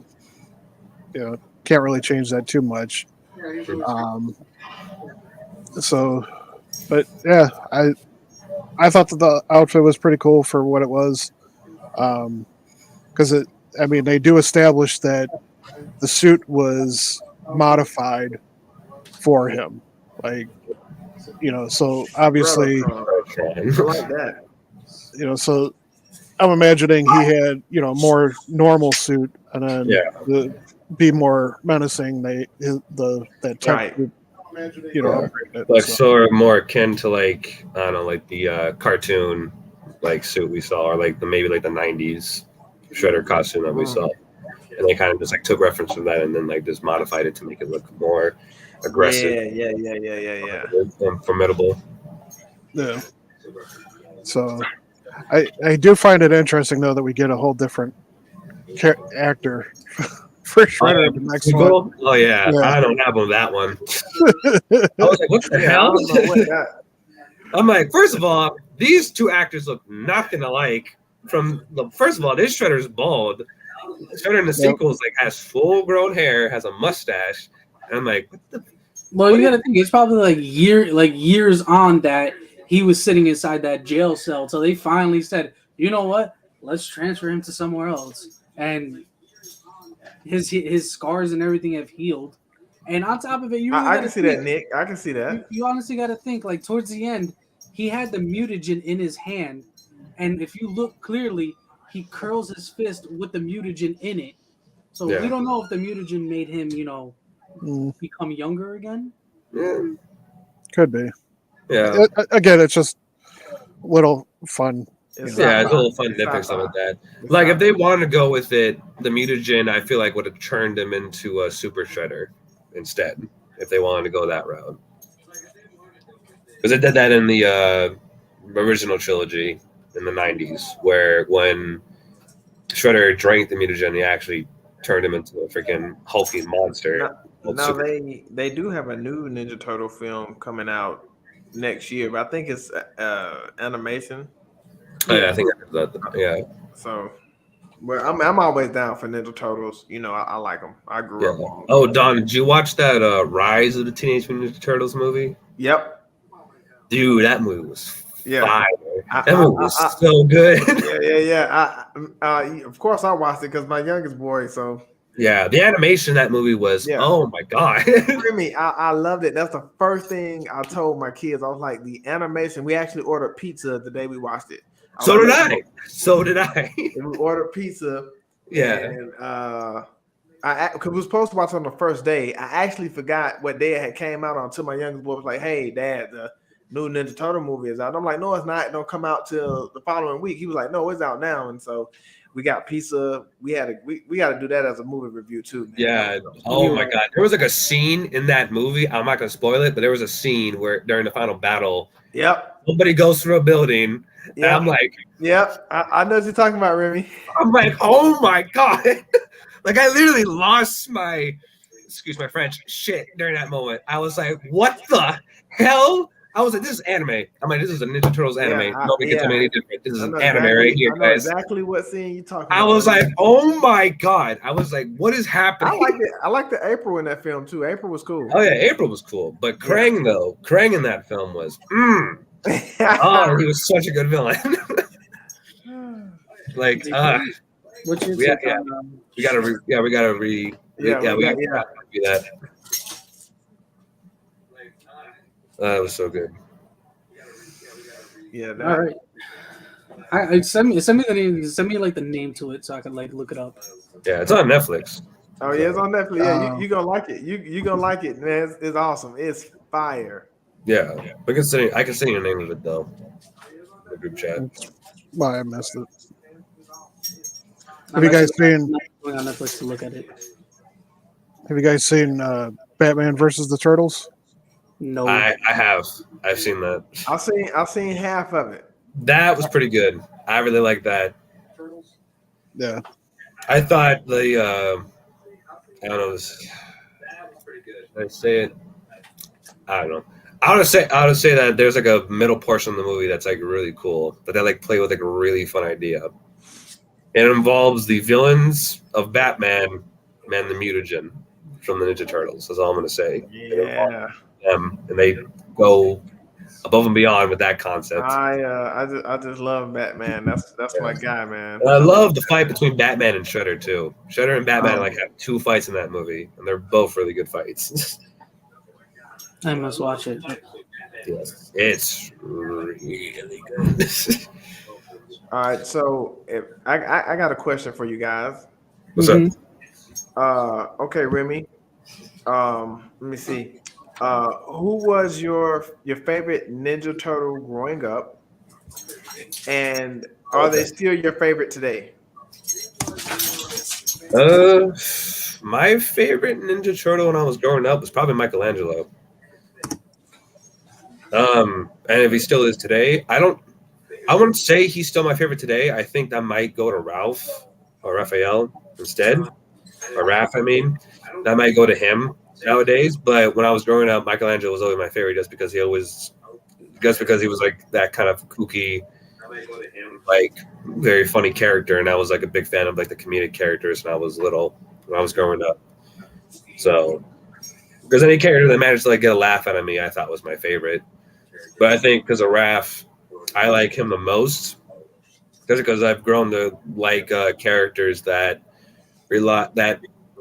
can't really change that too much. But yeah, I thought that the outfit was pretty cool for what it was, because they do establish that the suit was modified for him, like, so obviously, I like that. so I'm imagining he had, more normal suit, and then be more menacing. That tech Right. suit, upgraded it, Like so. sort of more akin to like I don't know, like the cartoon like suit we saw, or like maybe like the '90s Shredder costume that we saw, and they kind of just like took reference from that and then like just modified it to make it look more aggressive. Yeah. And formidable. Yeah. So, I do find it interesting though that we get a whole different actor for Shredder in the next one. Oh yeah, I don't have on that one. I was like, what the hell? I don't know what that. I'm like, first of all, these two actors look nothing alike. First of all, this Shredder's bald. Shredder in the sequels like has full grown hair, has a mustache, and I'm like, what the? Well, you got to think it's probably years on that he was sitting inside that jail cell till they finally said, you know what, let's transfer him to somewhere else, and his scars and everything have healed. And on top of it, I can see that, Nick. I can see that. You honestly got to think, like, towards the end, he had the mutagen in his hand, and if you look clearly, he curls his fist with the mutagen in it. So we don't know if the mutagen made him, become younger again. Yeah. Could be. Yeah. Again, it's just little fun. It's a little fun nitpicks stuff like that. Like if they wanted to go with it, the mutagen I feel like would have turned him into a Super Shredder instead. If they wanted to go that route, because they did that in the original trilogy in the '90s, where when Shredder drank the mutagen, he actually turned him into a freaking hulking monster. Now they do have a new Ninja Turtle film coming out next year, but I think it's animation. Oh, yeah, I think that. Yeah. So, but I'm always down for Ninja Turtles. I like them. I grew up on them. Oh, Don, did you watch that Rise of the Teenage Mutant Ninja Turtles movie? Yep. Dude, that movie was Yeah. fire. I, That I, movie was so good. yeah. Of course, I watched it because my youngest boy. So Yeah, the animation in that movie was, yeah. oh my god. Remy, I loved it. That's the first thing I told my kids. I was like, the animation. We actually ordered pizza the day we watched it. I was So like, did "Look, I. So did I. and we ordered pizza, Yeah. and because we were supposed to watch it on the first day. I actually forgot what day it had came out on. Until my youngest boy was like, "Hey, Dad, the new Ninja Turtle movie is out." And I'm like, "No, it's not. It don't come out till the following week." He was like, "No, it's out now." And so we got pizza. We got to do that as a movie review too, man. Yeah. Oh my god. There was like a scene in that movie. I'm not gonna spoil it, but there was a scene where during the final battle, Yep. somebody goes through a building, and Yep. I'm like, I know what you're talking about, Remy. oh my god. Like I literally lost my, excuse my French, shit during that moment. I was like, what the hell? I was like, this is anime. I'm like, this is a Ninja Turtles anime. Nobody can tell me any different. This is an anime right here, I know guys. exactly what scene you're talking I about. was like, oh my god. I was like, what is I happening? liked it. I liked the April in that film too. April was cool. Oh yeah, April was cool. But Krang though, Krang in that film was oh, he was such a good villain. Like What's your yeah, take yeah. on, we gotta do that. That was so good. Yeah. all right. Send me the name. Send me like the name to it so I can like look it up. Yeah, it's on Netflix. Oh yeah, it's on Netflix. Yeah, you gonna like it. You gonna like it, man. It's awesome. It's fire. Yeah, I can send you the name of it though. In the group chat. Why I missed it. I'm Have you guys actually seen? not going on Netflix to look at it? Have you guys seen Batman versus the Turtles? No. I have. I've seen that. I've seen half of it. That was pretty good. I really like that. Yeah. I thought the I don't know this. Did I say it? I don't know. I would say that there's like a middle portion of the movie that's like really cool. That they like play with like a really fun idea. It involves the villains of Batman and the Mutagen from the Ninja Turtles. That's all I'm gonna say. Yeah. And they go above and beyond with that concept. I just love Batman. That's my guy, man. And I love the fight between Batman and Shredder too. Shredder and Batman like have two fights in that movie, and they're both really good fights. I must watch it. Yes, it's really good. All right, so if I got a question for you guys. What's up? Okay, Remy. Let me see. Who was your favorite Ninja Turtle growing up, and are they still your favorite today? My favorite Ninja Turtle when I was growing up was probably Michelangelo. And if he still is today, I wouldn't say he's still my favorite today. I think that might go to Ralph or Raphael instead, or Raph. I mean, that might go to him nowadays. But when I was growing up, Michelangelo was always my favorite, just because he was like that kind of kooky, like very funny character, and I was like a big fan of like the comedic characters when I was little, when I was growing up. So, because any character that managed to like get a laugh out of me, I thought was my favorite. But I think because of Raph, I like him the most, because I've grown to like characters that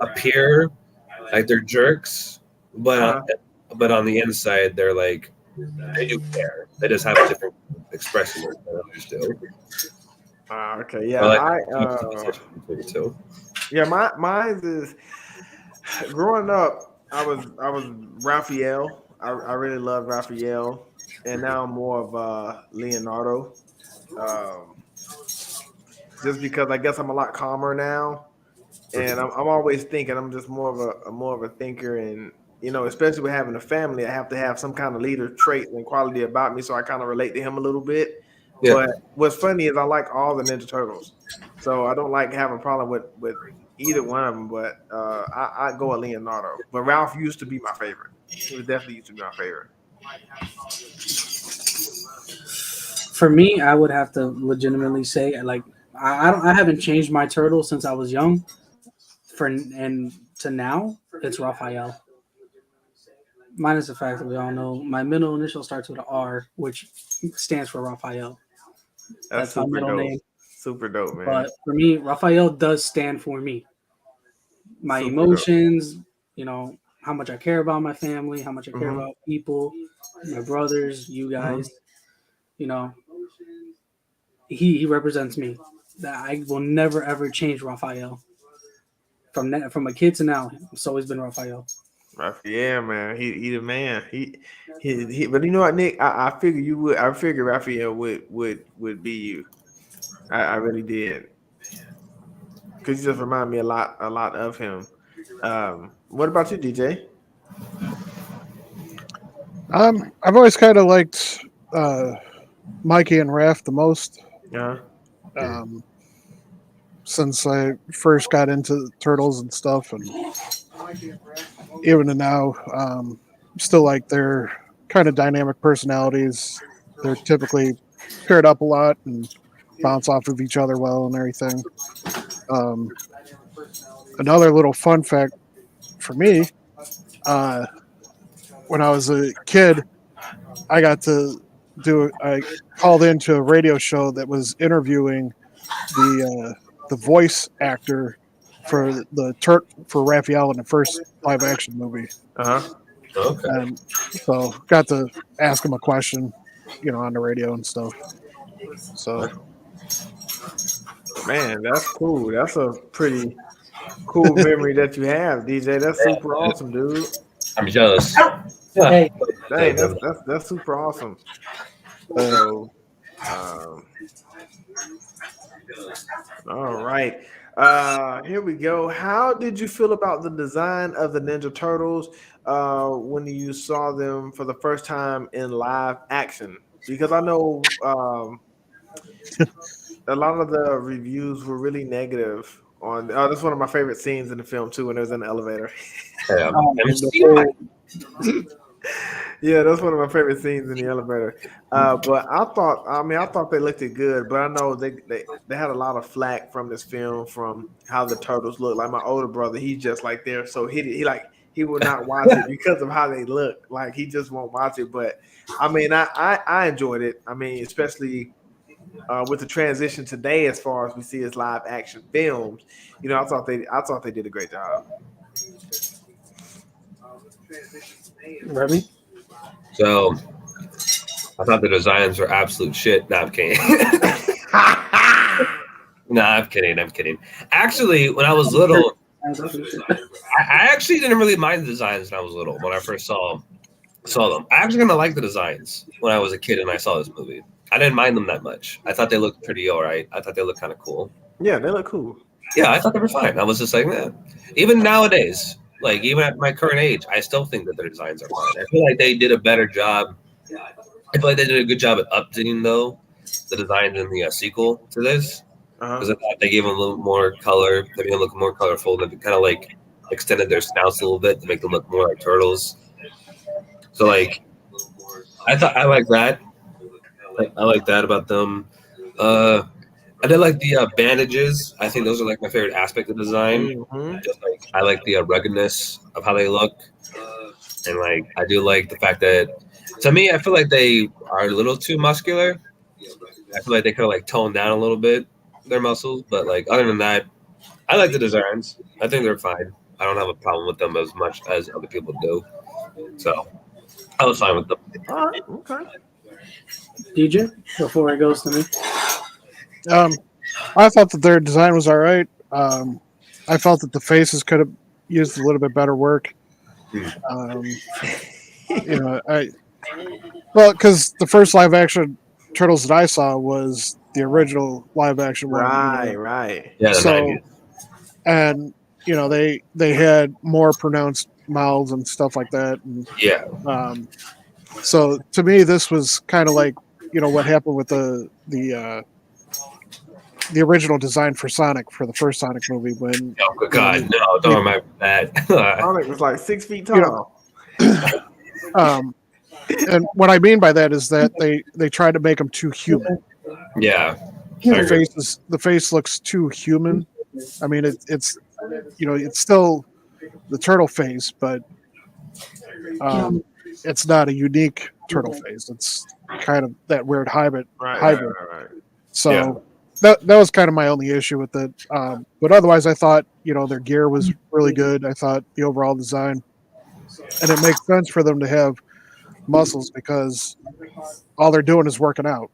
appear like they're jerks, but on the inside they're like they do care. They just have a different expression than others do. Okay, yeah, mine is growing up. I was Raphael. I really loved Raphael, and now I'm more of Leonardo. Just because I guess I'm a lot calmer now, and I'm always thinking. I'm just more of a thinker, and especially with having a family, I have to have some kind of leader trait and quality about me, so I kind of relate to him a little bit. Yeah. But what's funny is I like all the Ninja Turtles, so I don't like having a problem with either one of them. But I go with Leonardo. But Ralph used to be my favorite. He was definitely used to be my favorite. For me, I would have to legitimately say, like, I haven't changed my turtle since I was young. And to now, it's Raphael. minus the fact that we all know my middle initial starts with an R, which stands for Raphael. That's my super middle dope. name. Super dope, man. But for me, Raphael does stand for me. My Super emotions, you know, how much I care about my family, how much I care Mhm. about people, my brothers, you guys. You know, he represents me. That I will never ever change Raphael. From a kid to now, it's always been Raphael. Yeah, man. He the man. He. But you know what, Nick? I figure you would. I figure Raphael would be you. I really did. Because you just remind me a lot of him. What about you, DJ? I've always kind of liked Mikey and Raph the most. Uh-huh. Um, since I first got into turtles and stuff, and even to now, still like their kind of dynamic personalities. They're typically paired up a lot and bounce off of each other well and everything. Um, Another little fun fact for me, uh, when I was a kid, I got to I called into a radio show that was interviewing the voice actor for for Raphael in the first live action movie, Uh-huh. Okay. and so got to ask him a question, on the radio and stuff. So Man, that's cool. That's a pretty cool memory that you have, DJ. That's super awesome, dude. I'm jealous. Hey, Dang, that's super awesome. So, um, all right. Here we go. How did you feel about the design of the Ninja Turtles when you saw them for the first time in live action? Because I know a lot of the reviews were really negative on. Oh, that's one of my favorite scenes in the film too, when it was in the elevator. Yeah, that's one of my favorite scenes in the elevator. But I thought they looked it good. But I know they had a lot of flack from this film from how the turtles look. Like my older brother, he's just like they're so he will not watch it because of how they look. Like he just won't watch it. But I mean, I enjoyed it. I mean, especially with the transition today, as far as we see as live action films. I thought they did a great job. Remy. So I thought the designs were absolute shit. No, I'm kidding. No, I'm kidding. Actually, when I was little, I actually didn't really mind the designs when I was little. When I first saw them, I actually kind of liked the designs when I was a kid and I saw this movie. I didn't mind them that much. I thought they looked pretty all right. I thought they looked kind of cool. Yeah, they look cool. Yeah, I thought they were fine. I was just like, man. Even nowadays, like even at my current age, I still think that their designs are fine. I feel like they did a better job. I feel like they did a good job at updating though the designs in the sequel to this, because I thought they gave them a little more color. They made them look more colorful. They kind of like extended their snouts a little bit to make them look more like turtles. So like, I like that. I like that about them. I did like the bandages. I think those are like my favorite aspect of design. Mm-hmm. Just like I like the ruggedness of how they look, and like I do like the fact that to me I feel like they are a little too muscular. I feel like they could have like toned down a little bit their muscles, but like other than that, I like the designs. I think they're fine. I don't have a problem with them as much as other people do. So I was fine with them. All right. Okay. DJ, before it goes to me. I thought that their design was all right. I felt that the faces could have used a little bit better work. Because the first live action Turtles that I saw was the original live action one. Right. Yeah. So, and they had more pronounced mouths and stuff like that. And, yeah. So to me, this was kind of like what happened with the original design for Sonic for the first Sonic movie when. Oh God, no! Don't remember that. Sonic was like 6 feet tall. And what I mean by that is that they tried to make him too human. Yeah. The face looks too human. I mean, it's it's still the turtle face, but It's not a unique turtle face. It's kind of that weird hybrid. Right. So that was kind of my only issue with it. But otherwise, I thought their gear was really good. I thought the overall design, and it makes sense for them to have muscles because all they're doing is working out.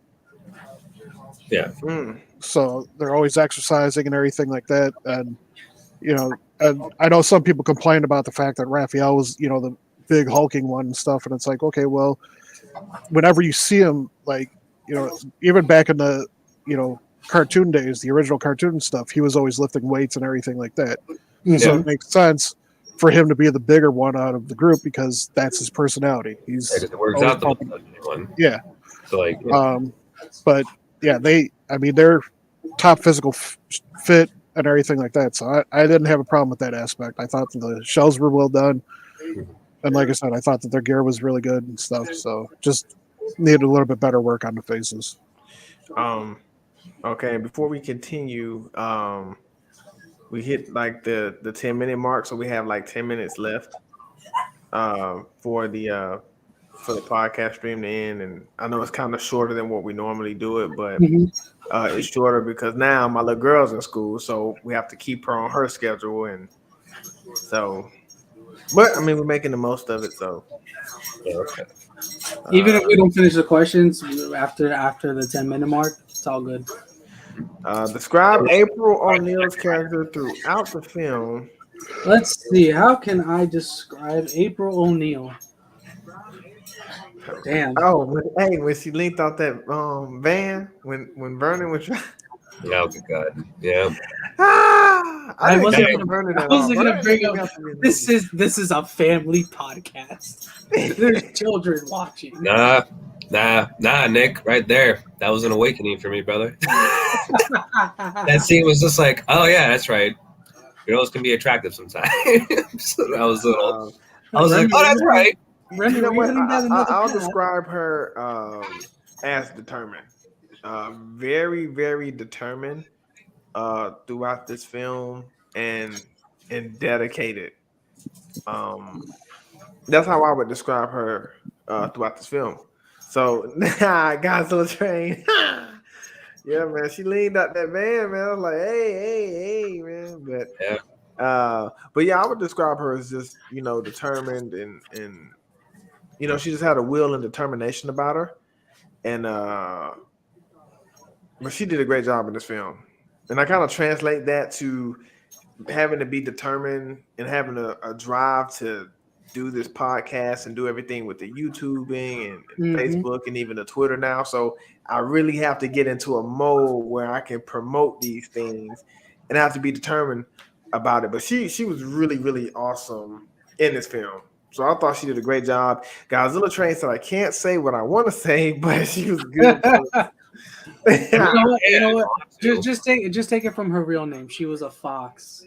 Yeah. So they're always exercising and everything like that. And and I know some people complain about the fact that Raphael was the big hulking one and stuff, and it's like, okay, well, whenever you see him, like even back in the cartoon days, the original cartoon stuff, he was always lifting weights and everything like that. So it makes sense for him to be the bigger one out of the group because that's his personality. He's it works out the one. Yeah. So like, but yeah, they're top physical fit and everything like that. So I didn't have a problem with that aspect. I thought that the shells were well done. And like I said, I thought that their gear was really good and stuff. So just needed a little bit better work on the faces. Okay, before we continue, we hit like the 10-minute mark, so we have like 10 minutes left for the podcast stream to end. And I know it's kind of shorter than what we normally do it, but it's shorter because now my little girl's in school, so we have to keep her on her schedule, and so. But I mean, we're making the most of it, so. okay. Even if we don't finish the questions after the 10-minute mark, it's all good. Describe April O'Neil's character throughout the film. Let's see. How can I describe April O'Neil? Damn. Oh, when she linked out that van when Vernon was trying. Oh God. Yeah. I wasn't gonna bring up. This is a family podcast. There's children watching. Nah, Nick, right there. That was an awakening for me, brother. That scene was just like, oh yeah, that's right. Girls can be attractive sometimes. So I was like, oh, that's right. I'll describe her as determined. Very, very determined throughout this film and dedicated. That's how I would describe her throughout this film. So, Godzilla train. Yeah, man. She leaned out that van, man. I was like, hey, man. But yeah, I would describe her as just, determined and she just had a will and determination about her. And but she did a great job in this film. And I kind of translate that to having to be determined and having a drive to do this podcast and do everything with the YouTubing and Facebook and even the Twitter now. So I really have to get into a mode where I can promote these things and I have to be determined about it. But she was really, really awesome in this film. So I thought she did a great job. Godzilla Train said, I can't say what I want to say, but she was good. You know what? Just take it from her real name. She was a fox.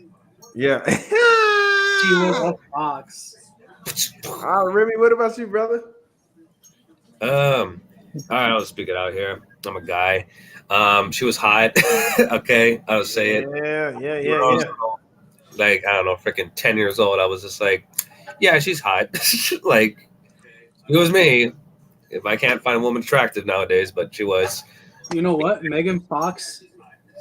Yeah. She was a fox. Remy, what about you, brother? All right, I'll speak it out here. I'm a guy. She was hot. Okay, I'll say it. Yeah. Like, I don't know, freaking 10 years old. I was just like, yeah, she's hot. Like, it was me. If I can't find a woman attractive nowadays, but she was. You know what? Megan Fox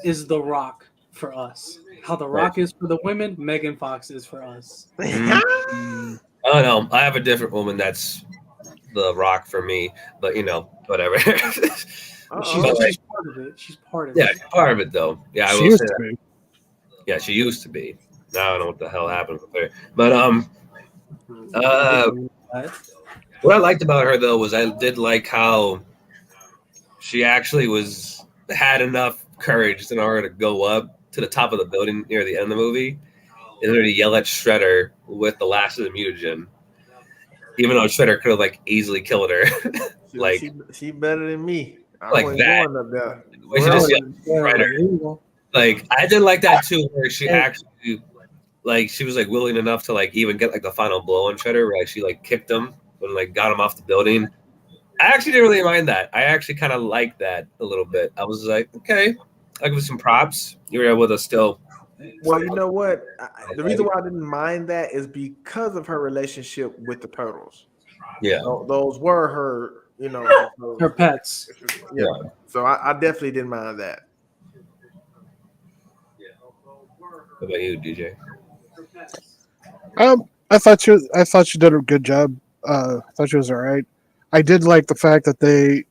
is the Rock for us. How the Rock is for the women, Megan Fox is for us. Oh no, I have a different woman that's the Rock for me, but whatever. She's part of it. She's part of it. Yeah, she's part of it though. Yeah, I will say that. Yeah, she used to be. Now I don't know what the hell happened with her. But what I liked about her though was I did like how she actually had enough courage in order to go up to the top of the building near the end of the movie in order to yell at Shredder with the last of the mutagen, even though Shredder could have easily killed her. She better than me. I like that. Up there. She just yelled at Shredder. I did like that too, where she actually she was willing enough to even get the final blow on Shredder, where she kicked him and got him off the building. I actually didn't really mind that. I actually kind of liked that a little bit. I was like, okay, I'll give you some props. You were able to still Well, you know what? The reason why I didn't mind that is because of her relationship with the turtles. Yeah. Those were her, Her pets. yeah. So I definitely didn't mind that. What about you, DJ? I thought she did a good job. I thought she was all right. I did like the fact that they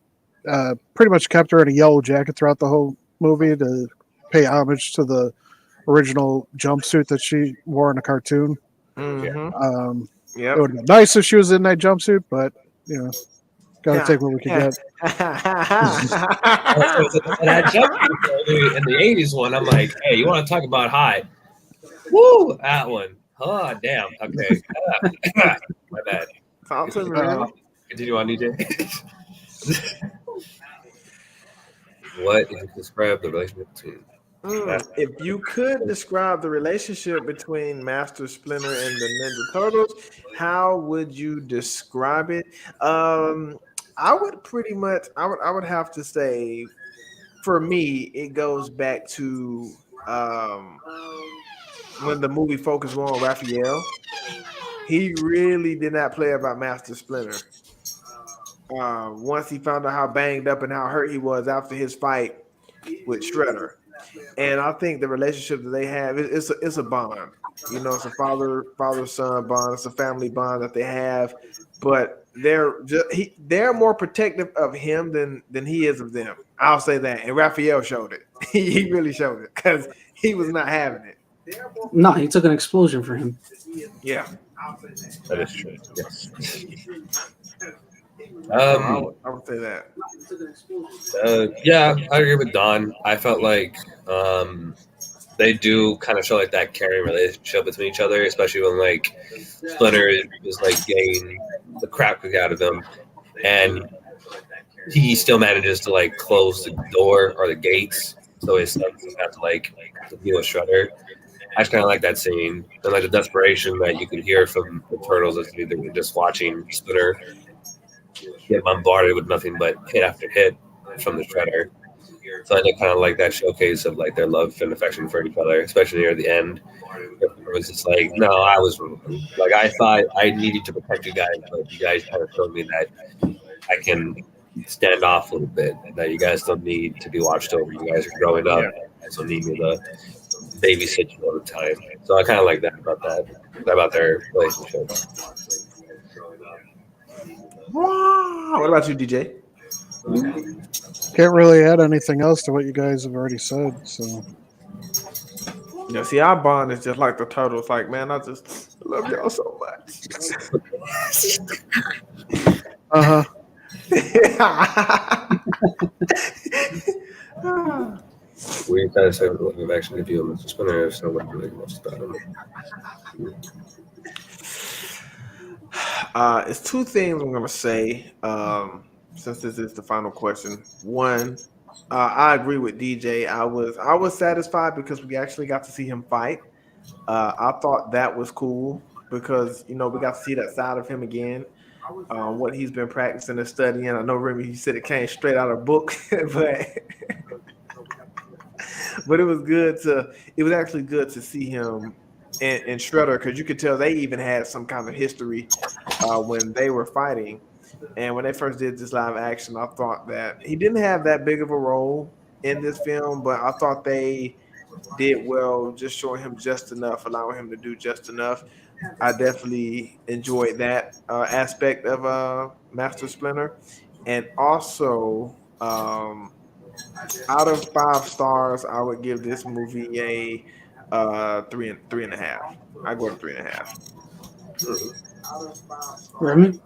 pretty much kept her in a yellow jacket throughout the whole movie to pay homage to the original jumpsuit that she wore in the cartoon. Mm-hmm. It would have been nice if she was in that jumpsuit, but gotta take what we could get. That jumpsuit in the '80s one, I'm like, hey, you want to talk about hot? Woo, that one. Oh, damn. Okay. My bad. Talk to me, really? Continue on, DJ. What if you describe the relationship between? If you could describe the relationship between Master Splinter and the Ninja Turtles, how would you describe it? I would pretty much, I would have to say, for me, it goes back to when the movie focused more on Raphael. He really did not play about Master Splinter. Once he found out how banged up and how hurt he was after his fight with Shredder. And I think the relationship that they have it's a bond. It's a father son bond. It's a family bond that they have. But they're more protective of him than he is of them. I'll say that. And Raphael showed it. He really showed it because he was not having it. No, he took an explosion for him. Yeah, that is true. Yes. I would say that. Yeah, I agree with Don. I felt like they do kind of show like that caring relationship between each other, especially when like Splinter is like getting the crap kicked out of him, and he still manages to like close the door or the gates, so his son doesn't have to like deal with Shredder. I just kind of like that scene and like the desperation that you could hear from the turtles as they were just watching Splinter get bombarded with nothing but hit after hit from the Shredder. So I did kind of like that showcase of like their love and affection for each other, especially near the end. It was just like, no, I was wrong. Like I thought I needed to protect you guys, but you guys kind of showed me that I can stand off a little bit. That you guys don't need to be watched over. You guys are growing up, and so need me to babysit you all the time. So I kind of like that about their relationship. What about you, DJ? Can't really add anything else to what you guys have already said. So See, our bond is just like the turtles. Like, man, I just love y'all so much. We kind of said we've actually viewed Mr. Spinner, so what really most about him. It's two things I'm gonna say. Since this is the final question. One, I agree with DJ. I was satisfied because we actually got to see him fight. I thought that was cool because we got to see that side of him again. What he's been practicing and studying. I know Remy, he said it came straight out of a book, but it was actually good to see him and Shredder, because you could tell they even had some kind of history when they were fighting. And when they first did this live action, I thought that he didn't have that big of a role in this film, but I thought they did well, just showing him just enough, allowing him to do just enough. I definitely enjoyed that aspect of Master Splinter. And also, out of 5 stars, I would give this movie a 3.5. I go to 3.5. Remy?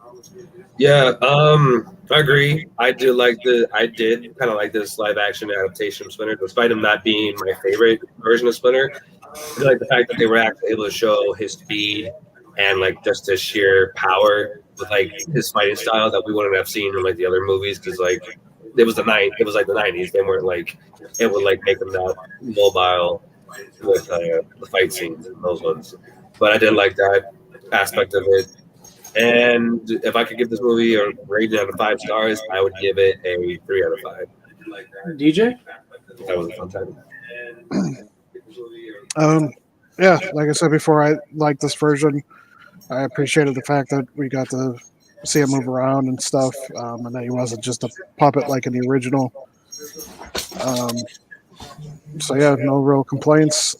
Yeah, I agree. I did kind of like this live action adaptation of Splinter, despite him not being my favorite version of Splinter. I like the fact that they were actually able to show his speed and like just his sheer power with like his fighting style that we wouldn't have seen in like the other movies, because like it was like the 90s. They weren't like it would like make them that mobile with the fight scenes and those ones. But I did like that aspect of it. And if I could give this movie a rating out of 5 stars, I would give it a 3 out of 5. DJ? That was a fun time. Yeah, like I said before, I like this version. I appreciated the fact that we got to see him move around and stuff, and that he wasn't just a puppet like in the original. Um, so yeah, no real complaints.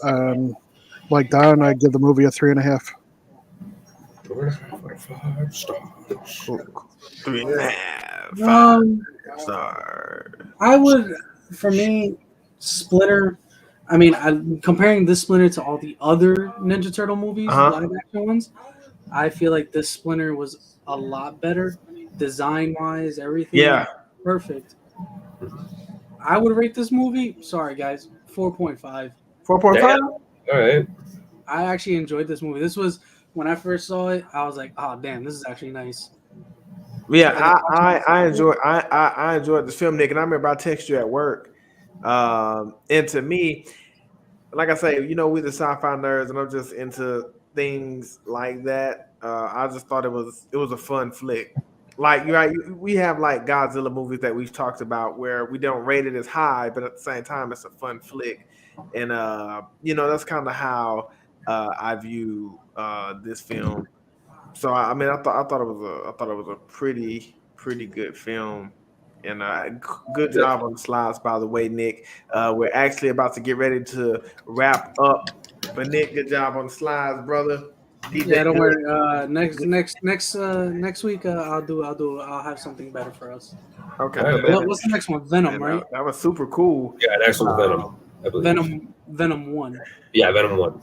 Like Don, I give the movie a 3.5. 5 stars. Cool. 3.5. 5 Um, stars. I would, for me, Splinter. I mean, comparing this Splinter to all the other Ninja Turtle movies, live action ones, I feel like this Splinter was a lot better, design wise, everything. Yeah. Perfect. I would rate this movie. Sorry, guys, 4.5. 4.5. All right. I actually enjoyed this movie. This was when I first saw it. I was like, "Oh, damn, this is actually nice." Yeah, I enjoyed this film, Nick, and I remember I texted you at work. And to me, like I say, we're the sci-fi nerds, and I'm just into things like that. I just thought it was a fun flick. Like we have like Godzilla movies that we've talked about where we don't rate it as high, but at the same time, it's a fun flick, and that's kind of how I view this film. So I mean, I thought it was a pretty good film, and good job on the slides, by the way, Nick. We're actually about to get ready to wrap up, but Nick, good job on the slides, brother. Yeah, don't worry. Next week, I'll have something better for us. Okay, What's the next one? Venom, man, right? that was super cool. Yeah, next one's Venom. I believe. Venom 1. Yeah, Venom 1.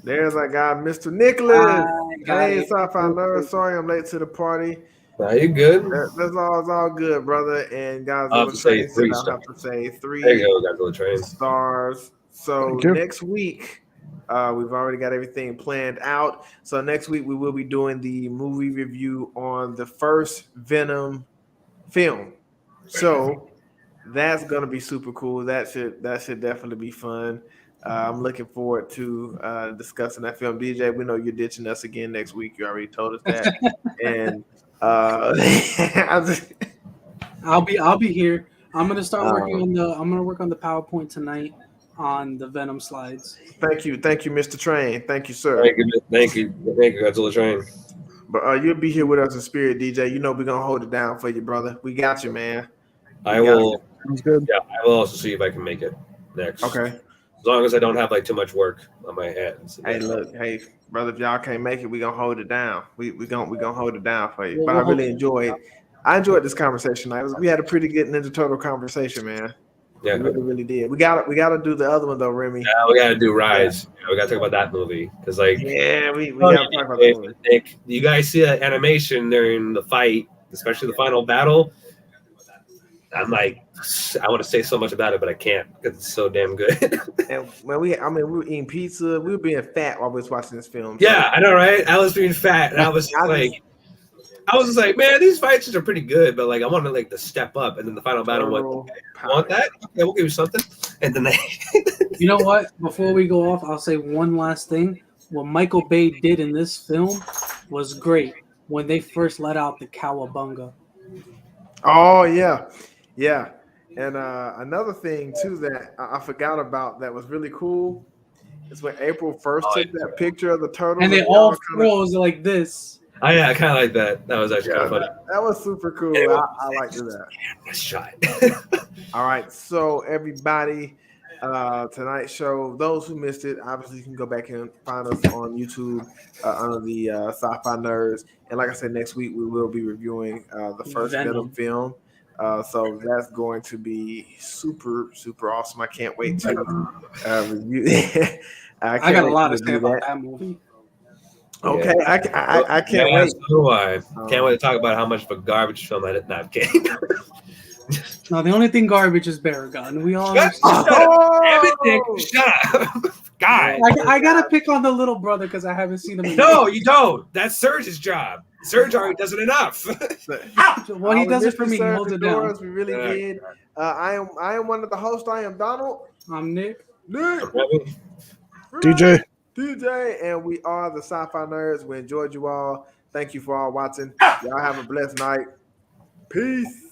There's our guy, Mr. Nicholas. Hey, sci-fi nerd. Sorry, I'm late to the party. Nah, you good? It's all good, brother. And guys, I'll have to say 3 stars. I'll have to say 3 There you go, Godzilla Train. stars. So next week, we've already got everything planned out. So next week we will be doing the movie review on the first Venom film. So that's gonna be super cool. That should definitely be fun. I'm looking forward to discussing that film. DJ, we know you're ditching us again next week. You already told us that, and I'll be here. I'm gonna start working on the PowerPoint tonight on the Venom slides. Thank you, Mr. Train. Thank you, sir. Thank you, Godzilla Train. But you'll be here with us in spirit, DJ. You know we're gonna hold it down for you, brother. We got you, man. I will. Sounds good. Yeah, I will also see if I can make it next. Okay. As long as I don't have like too much work on my hands. Hey, look, brother, if y'all can't make it, we gonna hold it down. We gonna hold it down for you. Yeah, but I really enjoyed this conversation. We had a pretty good Ninja Turtle conversation, man. Yeah, we really did. We gotta do the other one though, Remy. Yeah, we gotta do Rise. Yeah, we gotta talk about that movie because we gotta talk about that movie. Nick, you guys see that animation during the fight, especially the final battle? I'm like, I want to say so much about it, but I can't because it's so damn good. And when we were eating pizza, we were being fat while we was watching this film. Yeah, I know, right? I was being fat, and I was just like, man, these fights are pretty good, but like, I wanted like to step up, and then the final battle was, okay, want that? Okay, we'll give you something, and then they. You know what? Before we go off, I'll say one last thing. What Michael Bay did in this film was great when they first let out the cowabunga. Oh yeah. Yeah, and another thing too that I forgot about that was really cool is when April 1st took that picture of the turtles, and they all froze like this. Oh yeah, I kind of like that. That was actually kind of funny. That was super cool. I liked that. Nice shot. All right, so everybody, tonight's show. Those who missed it, obviously you can go back and find us on YouTube under the Sci-Fi Nerds. And like I said, next week we will be reviewing the first Venom film. So that's going to be super, super awesome. I can't wait to review. I got a lot to say about that movie. Okay, yeah. I can't wait. So I can't wait to talk about how much of a garbage film that is. Not kidding. No, the only thing garbage is Baragon. We all shut up. God. I gotta pick on the little brother because I haven't seen him. No, you don't. That's Serge's job. Serge already does it enough. Well, he does it for me. He holds it down. We really did. I am one of the hosts. I am Donald. I'm Nick. DJ, and we are the Sci-Fi Nerds. We enjoyed you all. Thank you for all watching. Y'all have a blessed night. Peace.